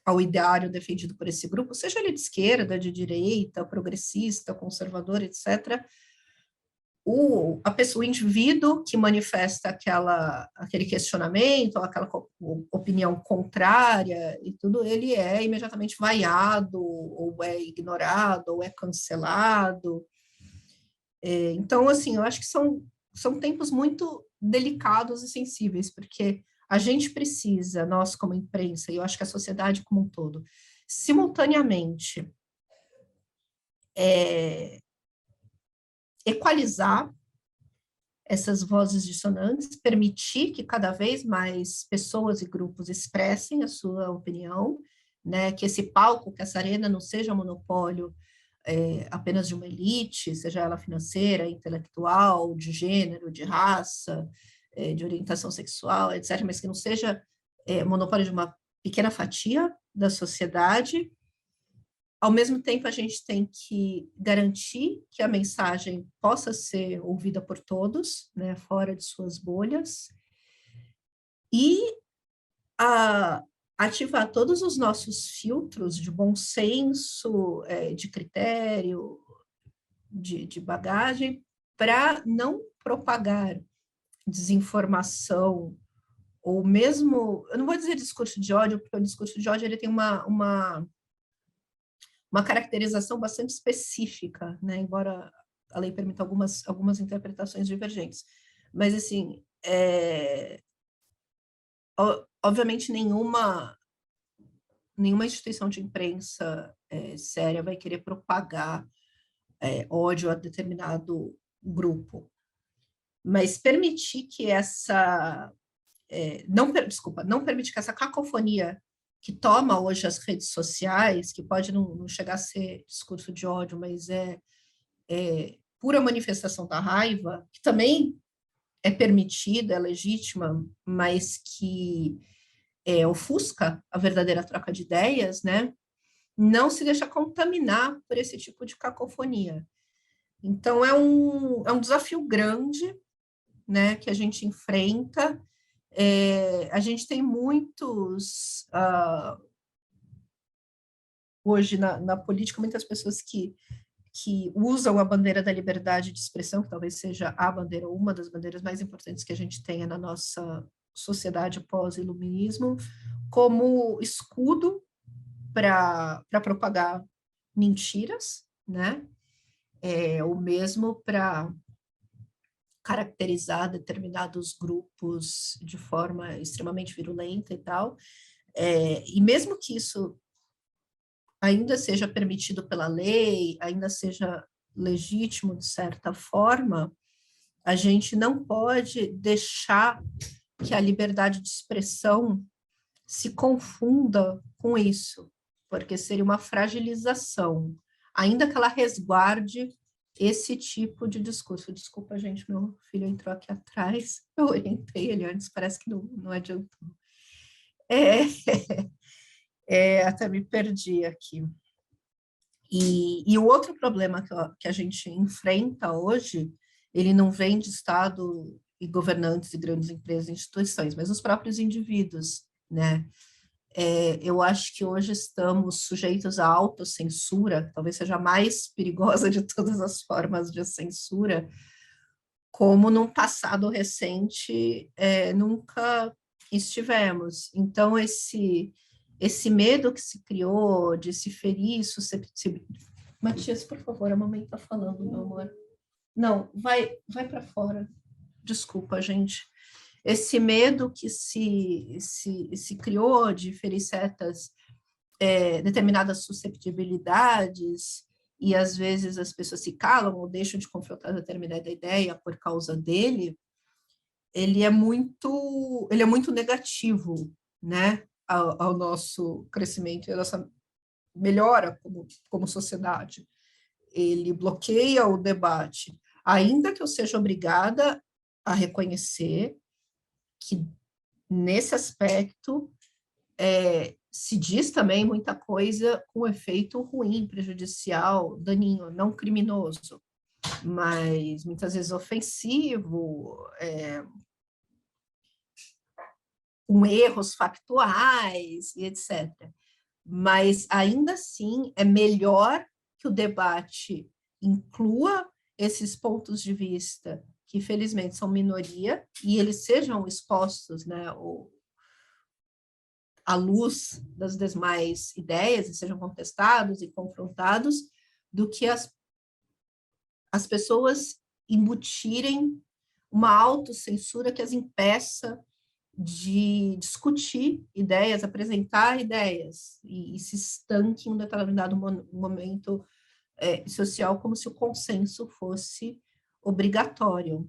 ao ideário defendido por esse grupo, seja ele de esquerda, de direita, progressista, conservador, etc., o indivíduo que manifesta aquele questionamento, ou aquela opinião contrária e tudo, ele é imediatamente vaiado, ou é ignorado, ou é cancelado. Então, assim, eu acho que são tempos muito delicados e sensíveis, porque a gente precisa, nós como imprensa, e eu acho que a sociedade como um todo, simultaneamente equalizar essas vozes dissonantes, permitir que cada vez mais pessoas e grupos expressem a sua opinião, né, que esse palco, que essa arena não seja monopólio apenas de uma elite, seja ela financeira, intelectual, de gênero, de raça, de orientação sexual, etc., mas que não seja monopólio de uma pequena fatia da sociedade. Ao mesmo tempo, a gente tem que garantir que a mensagem possa ser ouvida por todos, né, fora de suas bolhas, e ativar todos os nossos filtros de bom senso, de critério, de bagagem, para não propagar desinformação, ou mesmo, eu não vou dizer discurso de ódio, porque o discurso de ódio ele tem uma caracterização bastante específica, né? Embora a lei permita algumas interpretações divergentes. Mas, assim, obviamente, nenhuma instituição de imprensa séria vai querer propagar ódio a determinado grupo. Mas permitir que não permitir que essa cacofonia que toma hoje as redes sociais, que pode não chegar a ser discurso de ódio, mas é pura manifestação da raiva, que também é permitida, é legítima, mas que ofusca a verdadeira troca de ideias, né? Não se deixa contaminar por esse tipo de cacofonia. Então, é um desafio grande, né, que a gente enfrenta. A gente tem muitos, hoje na política, muitas pessoas que usam a bandeira da liberdade de expressão, que talvez seja a bandeira, uma das bandeiras mais importantes que a gente tenha na nossa sociedade pós-iluminismo, como escudo para propagar mentiras, né? Ou mesmo para caracterizar determinados grupos de forma extremamente virulenta e tal. E mesmo que isso ainda seja permitido pela lei, ainda seja legítimo de certa forma, a gente não pode deixar que a liberdade de expressão se confunda com isso, porque seria uma fragilização, ainda que ela resguarde esse tipo de discurso. Desculpa, gente, meu filho entrou aqui atrás, eu orientei ele antes, parece que não adiantou. Até me perdi aqui. E o outro problema que a gente enfrenta hoje, ele não vem de Estado e governantes e grandes empresas e instituições, mas os próprios indivíduos, né? Eu acho que hoje estamos sujeitos à autocensura, talvez seja a mais perigosa de todas as formas de censura, como num passado recente nunca estivemos. Então, esse medo que se criou de se ferir susceptibilidade... Matias, por favor, a mamãe está falando, meu amor. Não, vai para fora. Desculpa, gente. Esse medo que se criou de ferir certas determinadas susceptibilidades, e às vezes as pessoas se calam ou deixam de confrontar determinada ideia por causa dele, ele é muito negativo, né, ao nosso crescimento e à nossa melhora como sociedade. Ele bloqueia o debate, ainda que eu seja obrigada a reconhecer que, nesse aspecto, se diz também muita coisa com efeito ruim, prejudicial, daninho, não criminoso, mas muitas vezes ofensivo, com erros factuais e etc. Mas, ainda assim, é melhor que o debate inclua esses pontos de vista que, infelizmente, são minoria, e eles sejam expostos, né, à luz das demais ideias, e sejam contestados e confrontados, do que as pessoas embutirem uma autocensura que as impeça de discutir ideias, apresentar ideias, e se estanque em um determinado momento social, como se o consenso fosse obrigatório.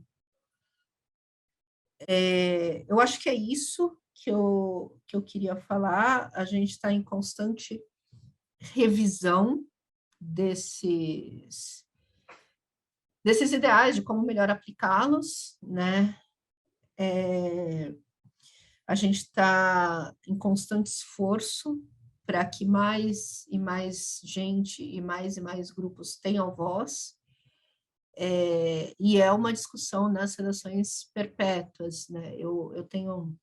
Eu acho que é isso que eu queria falar. A gente está em constante revisão desses ideais, de como melhor aplicá-los, né? A gente está em constante esforço para que mais e mais gente e mais grupos tenham voz, e é uma discussão nas relações perpétuas, né? Eu tenho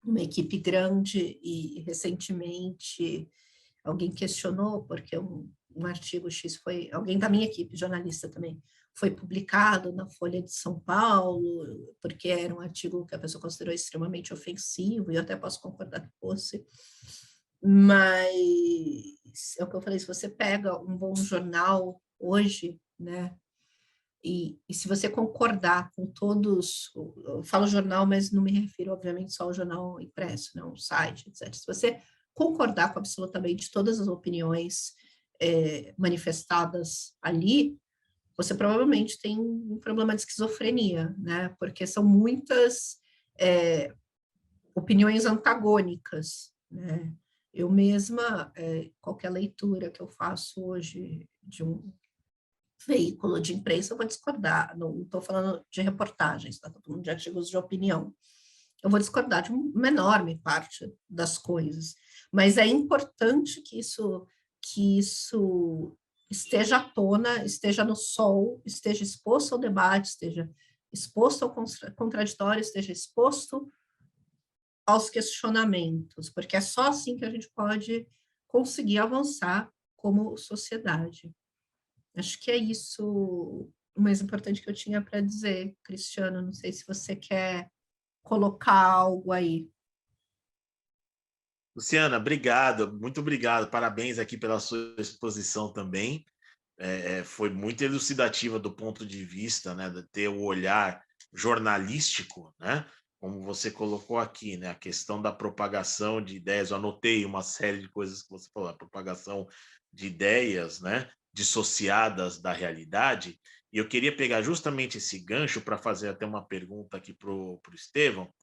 uma equipe grande e, recentemente, alguém questionou, porque um artigo X foi, alguém da minha equipe, jornalista também, foi publicado na Folha de São Paulo, porque era um artigo que a pessoa considerou extremamente ofensivo, e eu até posso concordar que fosse, mas é o que eu falei, se você pega um bom jornal hoje, né, e se você concordar com todos, eu falo jornal, mas não me refiro, obviamente, só ao jornal impresso, não, o site, etc. Se você concordar com absolutamente todas as opiniões manifestadas ali, você provavelmente tem um problema de esquizofrenia, né? Porque são muitas opiniões antagônicas, né? Eu mesma, qualquer leitura que eu faço hoje de um veículo de imprensa, eu vou discordar, não estou falando de reportagens, tá? Estou falando de artigos de opinião. Eu vou discordar de uma enorme parte das coisas, mas é importante que isso esteja à tona, esteja no sol, esteja exposto ao debate, esteja exposto ao contraditório, esteja exposto aos questionamentos, porque é só assim que a gente pode conseguir avançar como sociedade. Acho que é isso o mais importante que eu tinha para dizer, Cristiano. Não sei se você quer colocar algo aí. Luciana, obrigado, muito obrigado, parabéns aqui pela sua exposição também. Foi muito elucidativa do ponto de vista, né, de ter o olhar jornalístico, né, como você colocou aqui, né, a questão da propagação de ideias. Eu anotei uma série de coisas que você falou, a propagação de ideias, né, dissociadas da realidade, e eu queria pegar justamente esse gancho para fazer até uma pergunta aqui para o Estevão,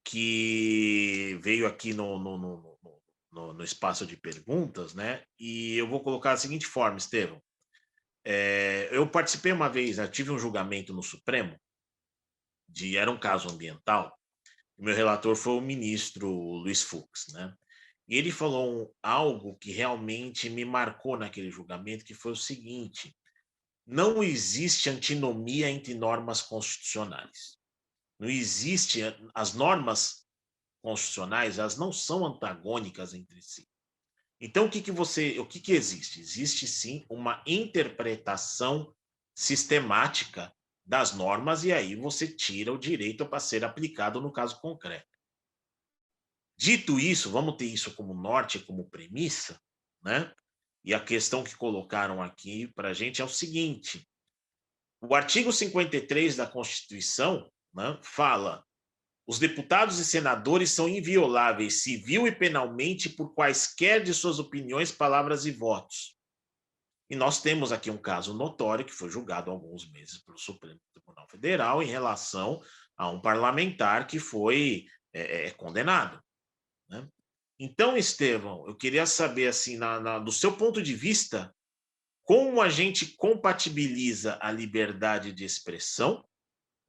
que veio aqui no espaço de perguntas, né, e eu vou colocar da seguinte forma, Estevão. Eu participei uma vez, eu tive um julgamento no Supremo, era um caso ambiental, e meu relator foi o ministro Luiz Fux, né? E ele falou algo que realmente me marcou naquele julgamento, que foi o seguinte: não existe antinomia entre normas constitucionais. Não existe, as normas constitucionais, elas não são antagônicas entre si. Então, o que existe? Existe, sim, uma interpretação sistemática das normas, e aí você tira o direito para ser aplicado no caso concreto. Dito isso, vamos ter isso como norte, como premissa, né? E a questão que colocaram aqui para a gente é o seguinte: o artigo 53 da Constituição, né, fala: os deputados e senadores são invioláveis civil e penalmente por quaisquer de suas opiniões, palavras e votos. E nós temos aqui um caso notório que foi julgado há alguns meses pelo Supremo Tribunal Federal em relação a um parlamentar que foi condenado, né? Então, Estevão, eu queria saber, assim, do seu ponto de vista, como a gente compatibiliza a liberdade de expressão,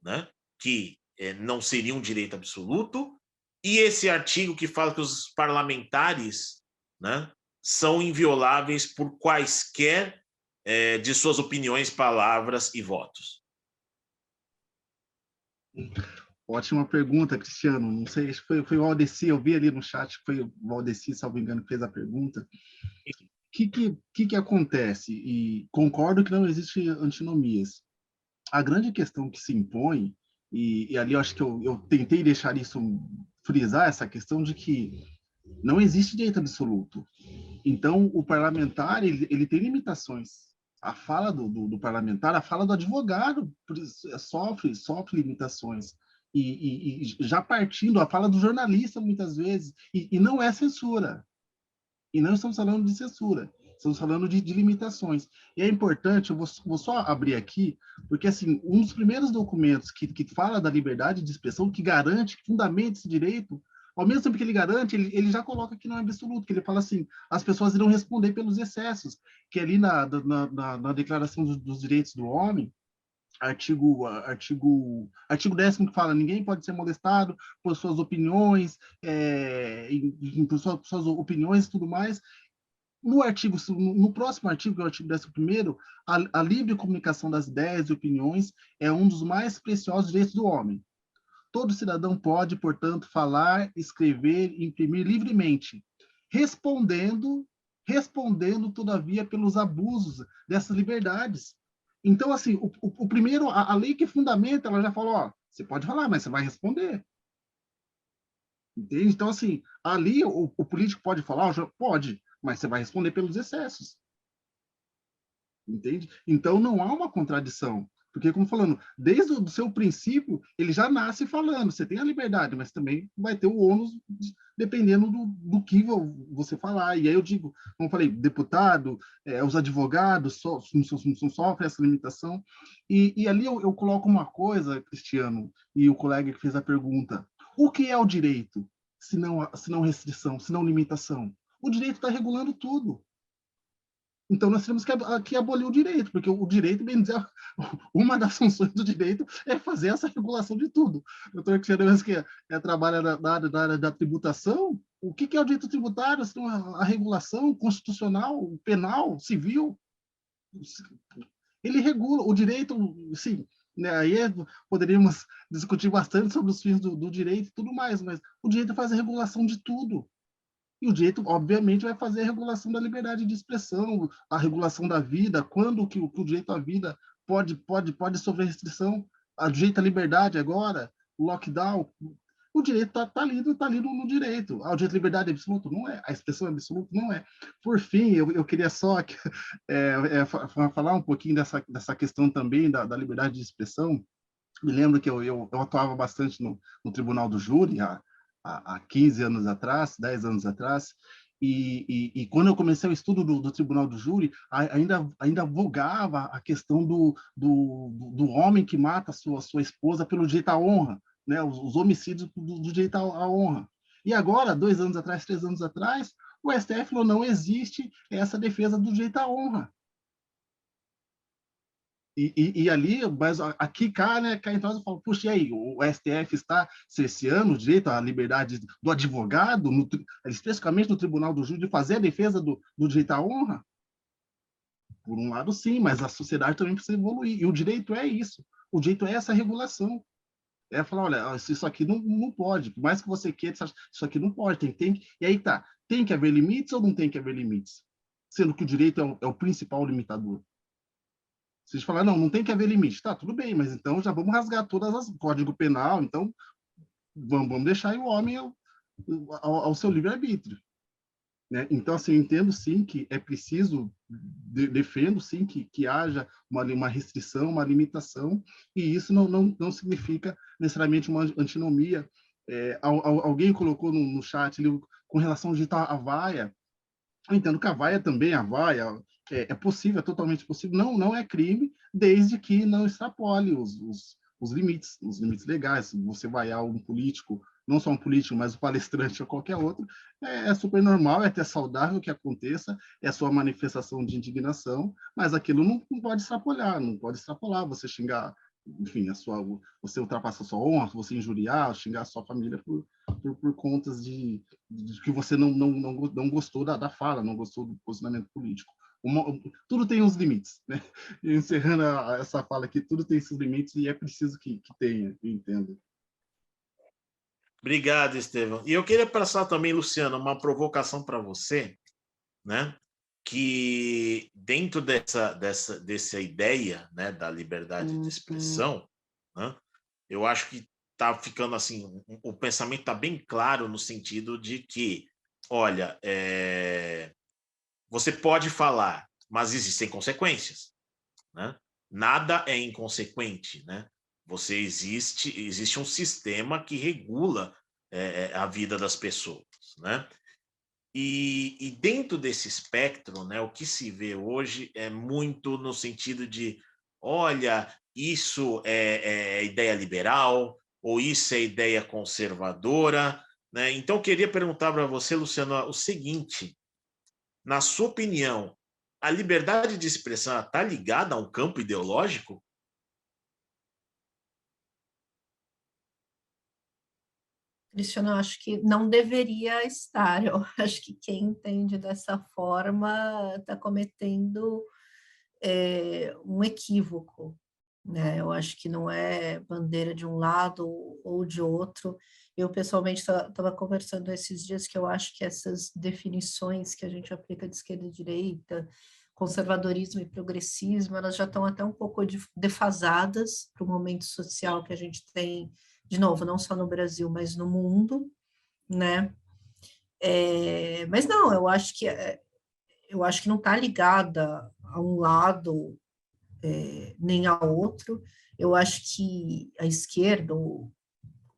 né, que não seria um direito absoluto, e esse artigo que fala que os parlamentares, né, são invioláveis por quaisquer de suas opiniões, palavras e votos. Ótima pergunta, Cristiano. Não sei, acho que foi o Valdeci, eu vi ali no chat que foi o Valdeci, se não me engano, que fez a pergunta. O que acontece? E concordo que não existe antinomias. A grande questão que se impõe, e ali eu acho que eu tentei deixar isso, frisar essa questão de que não existe direito absoluto. Então, o parlamentar, ele tem limitações. A fala do parlamentar, a fala do advogado sofre limitações. E já partindo, a fala do jornalista, muitas vezes, e não é censura. E não estamos falando de censura, estamos falando de limitações. E é importante, eu vou só abrir aqui, porque assim, um dos primeiros documentos que fala da liberdade de expressão, que garante, que fundamenta esse direito, ao mesmo tempo que ele garante, ele já coloca que não é absoluto, que ele fala assim, as pessoas irão responder pelos excessos, que ali na Declaração dos Direitos do Homem, artigo 10º que fala ninguém pode ser molestado por suas opiniões, por suas opiniões e tudo mais. No próximo artigo, que é o artigo 11º, a livre comunicação das ideias e opiniões é um dos mais preciosos direitos do homem. Todo cidadão pode, portanto, falar, escrever e imprimir livremente, respondendo, todavia, pelos abusos dessas liberdades. Então, assim, o primeiro, a lei que fundamenta, ela já falou, ó, você pode falar, mas você vai responder. Entende? Então, assim, ali o político pode falar, pode, mas você vai responder pelos excessos. Entende? Então, não há uma contradição. Porque, como falando, desde o seu princípio, ele já nasce falando. Você tem a liberdade, mas também vai ter o ônus dependendo do que você falar. E aí eu digo, como eu falei, deputado, os advogados sofrem essa limitação. E ali eu coloco uma coisa, Cristiano, e o colega que fez a pergunta. O que é o direito, se não restrição, se não limitação? O direito está regulando tudo. Então, nós temos que abolir o direito, porque o direito, bem dizer, uma das funções do direito é fazer essa regulação de tudo. O doutor Cristiano, que trabalha na área da tributação, o que é o direito tributário? A regulação constitucional, penal, civil, ele regula o direito, sim, né? Aí poderíamos discutir bastante sobre os fins do direito e tudo mais, mas o direito faz a regulação de tudo. E o direito, obviamente, vai fazer a regulação da liberdade de expressão, a regulação da vida, quando que o direito à vida pode sofrer restrição, o direito à liberdade agora, o lockdown. O direito está ali no direito. O direito à liberdade é absoluto? Não é. A expressão é absoluta? Não é. Por fim, eu queria só falar um pouquinho dessa questão também da liberdade de expressão. Me lembro que eu atuava bastante no Tribunal do Júri, há 15 anos atrás, 10 anos atrás, e quando eu comecei o estudo do Tribunal do Júri, ainda vulgava a questão do homem que mata sua esposa pelo direito à honra, né? Os homicídios do direito à honra. E agora, 2 anos atrás, 3 anos atrás, o STF falou, não existe essa defesa do direito à honra. E ali, mas aqui cá em nós eu falo, puxa, e aí, o STF está cerceando o direito à liberdade do advogado, especificamente no Tribunal do Júri, de fazer a defesa do direito à honra? Por um lado, sim, mas a sociedade também precisa evoluir. E o direito é isso. O direito é essa regulação. É falar, olha, isso aqui não pode. Por mais que você queira, isso aqui não pode. E aí tá, tem que haver limites ou não tem que haver limites? Sendo que o direito é o principal limitador. Se a gente falar, não tem que haver limite, tá, tudo bem, mas então já vamos rasgar todas as Código Penal, então vamos deixar o homem ao seu livre-arbítrio. Né? Então, assim, eu entendo sim que é preciso, defendo sim que haja uma restrição, uma limitação, e isso não significa necessariamente uma antinomia. Alguém colocou no chat ali, com relação ao digital à vaia. Eu entendo que a vaia também, é possível, é totalmente possível, não é crime, desde que não extrapole os limites legais. Você vaiar um político não só um político, mas um palestrante ou qualquer outro, é super normal, é até saudável que aconteça, é a sua manifestação de indignação, mas aquilo não pode extrapolar, você xingar, enfim, você ultrapassa a sua honra, você injuriar, xingar a sua família por contas de que você não gostou da fala, não gostou do posicionamento político. Tudo tem uns limites, né? E encerrando essa fala aqui, tudo tem seus limites e é preciso que tenha, eu entendo. Obrigado, Estevão. E eu queria passar também, Luciano, uma provocação para você, né? Que dentro dessa ideia, né, da liberdade de expressão, né, eu acho que está ficando assim, o pensamento está bem claro no sentido de que, olha, você pode falar, mas existem consequências, né? Nada é inconsequente, né? Existe um sistema que regula a vida das pessoas, né? E dentro desse espectro, né, o que se vê hoje é muito no sentido de, olha, isso é ideia liberal, ou isso é ideia conservadora, né? Então, eu queria perguntar para você, Luciano, o seguinte, na sua opinião, a liberdade de expressão está ligada a um campo ideológico? Cristiano, eu acho que não deveria estar. Eu acho que quem entende dessa forma está cometendo um equívoco, né? Eu acho que não é bandeira de um lado ou de outro. Eu, pessoalmente, estava conversando esses dias que eu acho que essas definições que a gente aplica de esquerda e direita, conservadorismo e progressismo, elas já estão até um pouco defasadas para o momento social que a gente tem, de novo, não só no Brasil, mas no mundo, né? Mas não, eu acho que não está ligada a um lado nem a outro. Eu acho que a esquerda, o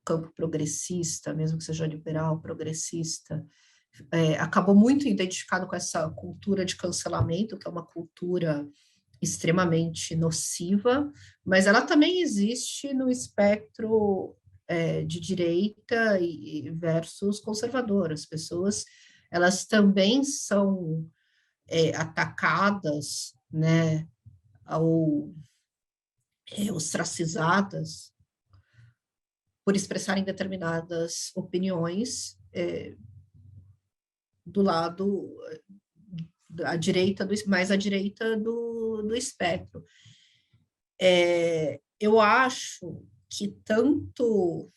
campo progressista, mesmo que seja liberal, progressista, acabou muito identificado com essa cultura de cancelamento, que é uma cultura extremamente nociva, mas ela também existe no espectro de direita versus conservador. As pessoas, elas também são atacadas, né, ou ostracizadas por expressarem determinadas opiniões do lado à direita mais à direita do espectro. Eu acho que tanto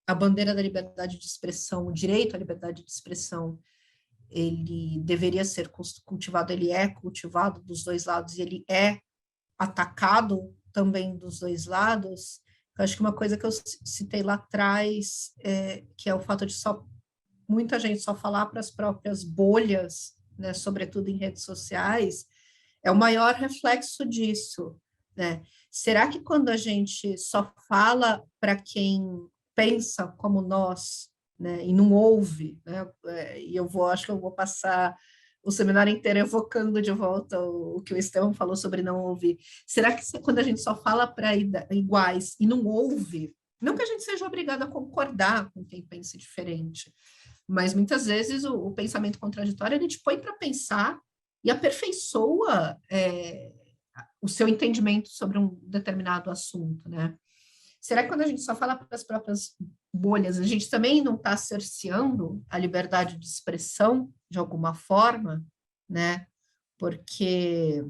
a bandeira da liberdade de expressão, o direito à liberdade de expressão, ele deveria ser cultivado, ele é cultivado dos dois lados e ele é atacado também dos dois lados. Eu acho que uma coisa que eu citei lá atrás, que é o fato de muita gente só falar para as próprias bolhas, né, sobretudo em redes sociais, é o maior reflexo disso, né? Será que quando a gente só fala para quem pensa como nós, né, e não ouve, né, e acho que eu vou passar o seminário inteiro evocando de volta o que o Estevão falou sobre não ouvir. Será que quando a gente só fala para iguais e não ouve, não que a gente seja obrigado a concordar com quem pensa diferente, mas muitas vezes o pensamento contraditório ele te põe para pensar e aperfeiçoa o seu entendimento sobre um determinado assunto, né? Será que quando a gente só fala para as próprias bolhas, a gente também não está cerceando a liberdade de expressão de alguma forma, né? Porque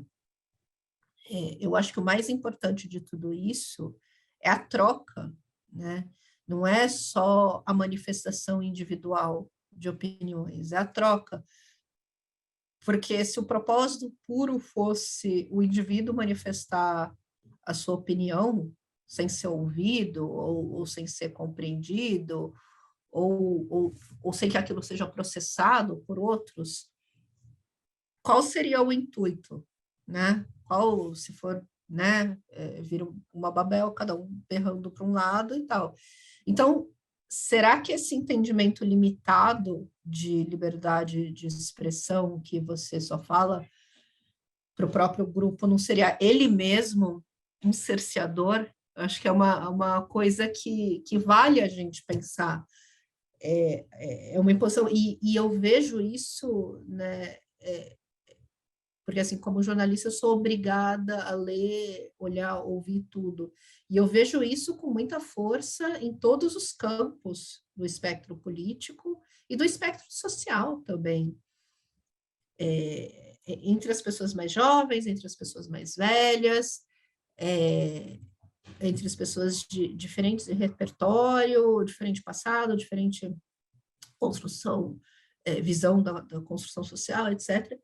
eu acho que o mais importante de tudo isso é a troca, né? Não é só a manifestação individual de opiniões, é a troca. Porque se o propósito puro fosse o indivíduo manifestar a sua opinião sem ser ouvido ou sem ser compreendido ou sem que aquilo seja processado por outros, qual seria o intuito, né? Qual, se for, né, vira uma Babel, cada um berrando para um lado e tal. Então, será que esse entendimento limitado de liberdade de expressão que você só fala para o próprio grupo não seria ele mesmo um cerceador Acho que é uma coisa que vale a gente pensar. É uma imposição, e eu vejo isso, né, porque, assim, como jornalista, eu sou obrigada a ler, olhar, ouvir tudo. E eu vejo isso com muita força em todos os campos do espectro político e do espectro social também. Entre as pessoas mais jovens, entre as pessoas mais velhas, entre as pessoas de diferentes repertório, diferente passado, diferente construção, visão da construção social, etc.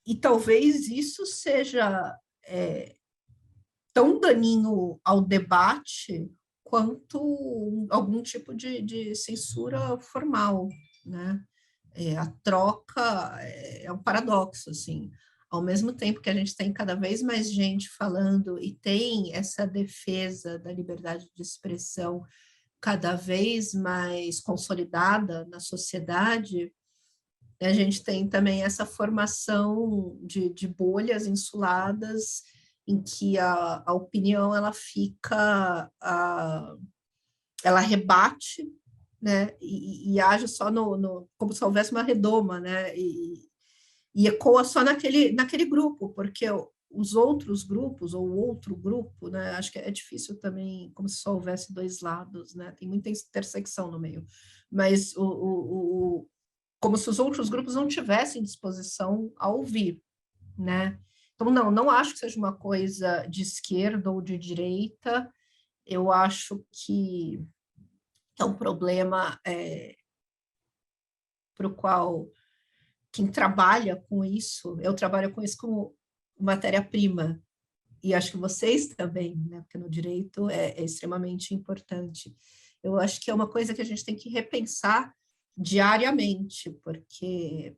E talvez isso seja tão daninho ao debate quanto algum tipo de censura formal, né? A troca é um paradoxo, assim. Ao mesmo tempo que a gente tem cada vez mais gente falando e tem essa defesa da liberdade de expressão cada vez mais consolidada na sociedade, a gente tem também essa formação de bolhas insuladas em que a opinião ela fica, ela rebate, né, e age só como se houvesse uma redoma, né, e ecoa só naquele grupo, porque os outros grupos, ou outro grupo, né, acho que é difícil também, como se só houvesse dois lados, né, tem muita intersecção no meio, mas como se os outros grupos não tivessem disposição a ouvir, né? Então, não acho que seja uma coisa de esquerda ou de direita, eu acho que é um problema para o qual quem trabalha com isso, eu trabalho com isso como matéria-prima, e acho que vocês também, né? Porque no direito é extremamente importante. Eu acho que é uma coisa que a gente tem que repensar diariamente, porque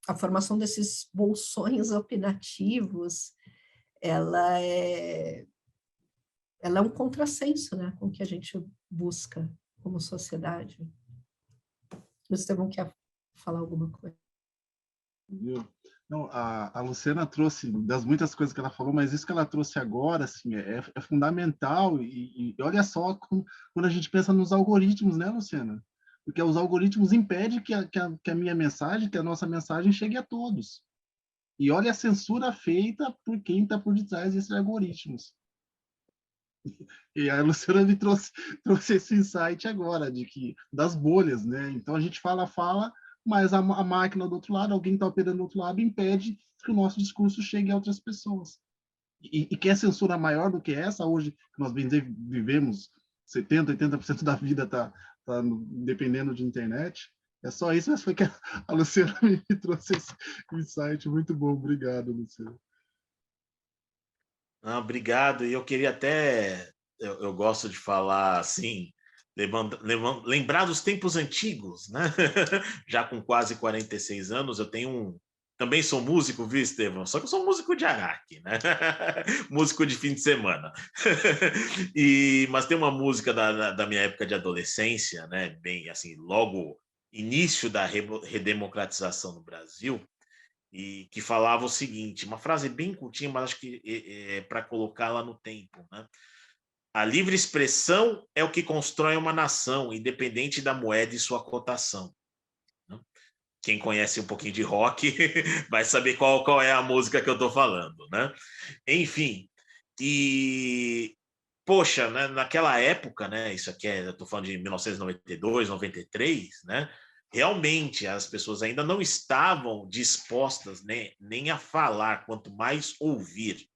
a formação desses bolsões opinativos, ela é um contrassenso, né, com o que a gente busca como sociedade. O Estevão quer falar alguma coisa? Viu? Não, a Luciana trouxe, das muitas coisas que ela falou, mas isso que ela trouxe agora, assim, é fundamental, e olha só quando a gente pensa nos algoritmos, né, Luciana? Porque os algoritmos impedem que a minha mensagem, que a nossa mensagem chegue a todos. E olha a censura feita por quem está por detrás desses algoritmos. E a Luciana me trouxe esse insight agora, das bolhas, né? Então a gente fala, mas a máquina do outro lado, alguém está operando do outro lado, impede que o nosso discurso chegue a outras pessoas. E quer censura maior do que essa, hoje, que nós vivemos 70%, 80% da vida está dependendo de internet. É só isso, mas foi que a Luciana me trouxe esse insight. Muito bom, obrigado, Luciana. Ah, obrigado. E eu queria até, eu gosto de falar assim, lembrar dos tempos antigos, né? Já com quase 46 anos, eu tenho também sou músico, viu, Estevão? Só que eu sou músico de araque, né? Músico de fim de semana. Mas tem uma música da minha época de adolescência, né? Bem, assim, logo início da redemocratização no Brasil, e que falava o seguinte, uma frase bem curtinha, mas acho que é para colocá-la no tempo, né? A livre expressão é o que constrói uma nação, independente da moeda e sua cotação. Quem conhece um pouquinho de rock vai saber qual é a música que eu estou falando, né? Enfim, e poxa, né, naquela época, né? Isso aqui eu estou falando de 1992, 93, né? Realmente as pessoas ainda não estavam dispostas, né, nem a falar, quanto mais ouvir,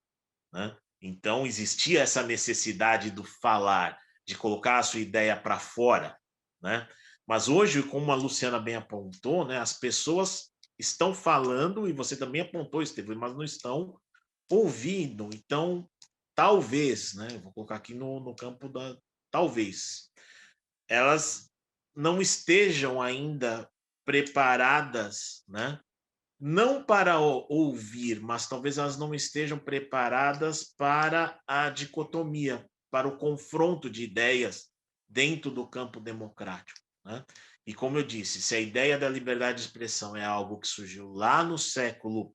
né? Então existia essa necessidade do falar, de colocar a sua ideia para fora, né? Mas hoje, como a Luciana bem apontou, né, as pessoas estão falando, e você também apontou, Estevam, mas não estão ouvindo. Então, talvez, né, vou colocar aqui no campo da talvez, elas não estejam ainda preparadas, né, não para ouvir, mas talvez elas não estejam preparadas para a dicotomia, para o confronto de ideias dentro do campo democrático, né? E como eu disse, se a ideia da liberdade de expressão é algo que surgiu lá no século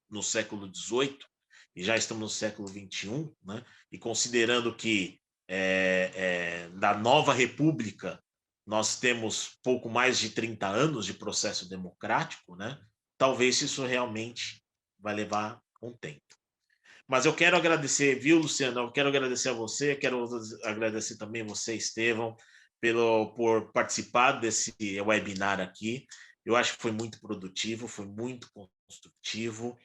XVIII, e já estamos no século XXI, né? E considerando que da nova república nós temos pouco mais de 30 anos de processo democrático, né? Talvez isso realmente vai levar um tempo. Mas eu quero agradecer, viu, Luciano? Eu quero agradecer a você, quero agradecer também você, Estevão, por participar desse webinar aqui. Eu acho que foi muito produtivo, foi muito construtivo,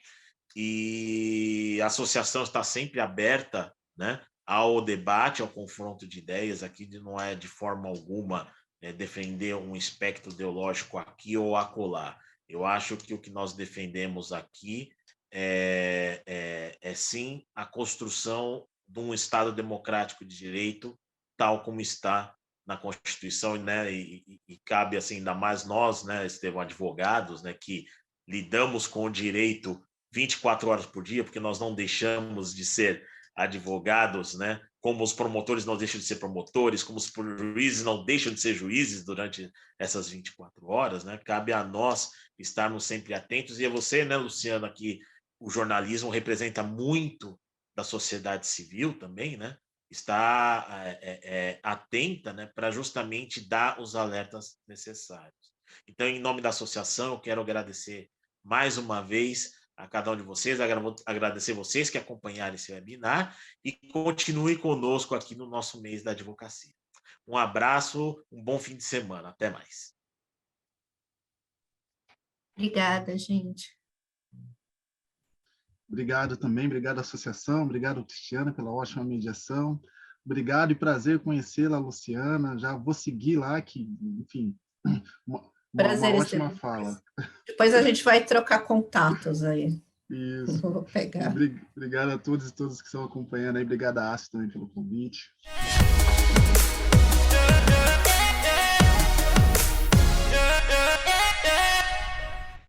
e a associação está sempre aberta, né, ao debate, ao confronto de ideias. Aqui não é de forma alguma defender um espectro ideológico aqui ou acolá. Eu acho que o que nós defendemos aqui é sim a construção de um Estado democrático de direito, tal como está na Constituição, né? E cabe assim, ainda mais nós, né, Estevão, advogados, né, que lidamos com o direito 24 horas por dia, porque nós não deixamos de ser advogados, né? Como os promotores não deixam de ser promotores, como os juízes não deixam de ser juízes durante essas 24 horas, né? Cabe a nós estarmos sempre atentos, e a você, né, Luciana, que o jornalismo representa muito da sociedade civil também, né? Está atenta, né, para justamente dar os alertas necessários. Então, em nome da associação, eu quero agradecer mais uma vez a cada um de vocês, agradecer vocês que acompanharam esse webinar e continue conosco aqui no nosso mês da advocacia. Um abraço, um bom fim de semana. Até mais. Obrigada, gente. Obrigado também, obrigado à associação, obrigado, Cristiana, pela ótima mediação. Obrigado e prazer conhecê-la, Luciana. Já vou seguir lá, que, enfim, uma ótima fala. Depois a gente vai trocar contatos aí. Isso. Vou pegar. Obrigado a todos e todas que estão acompanhando aí. Obrigado a Aço também pelo convite.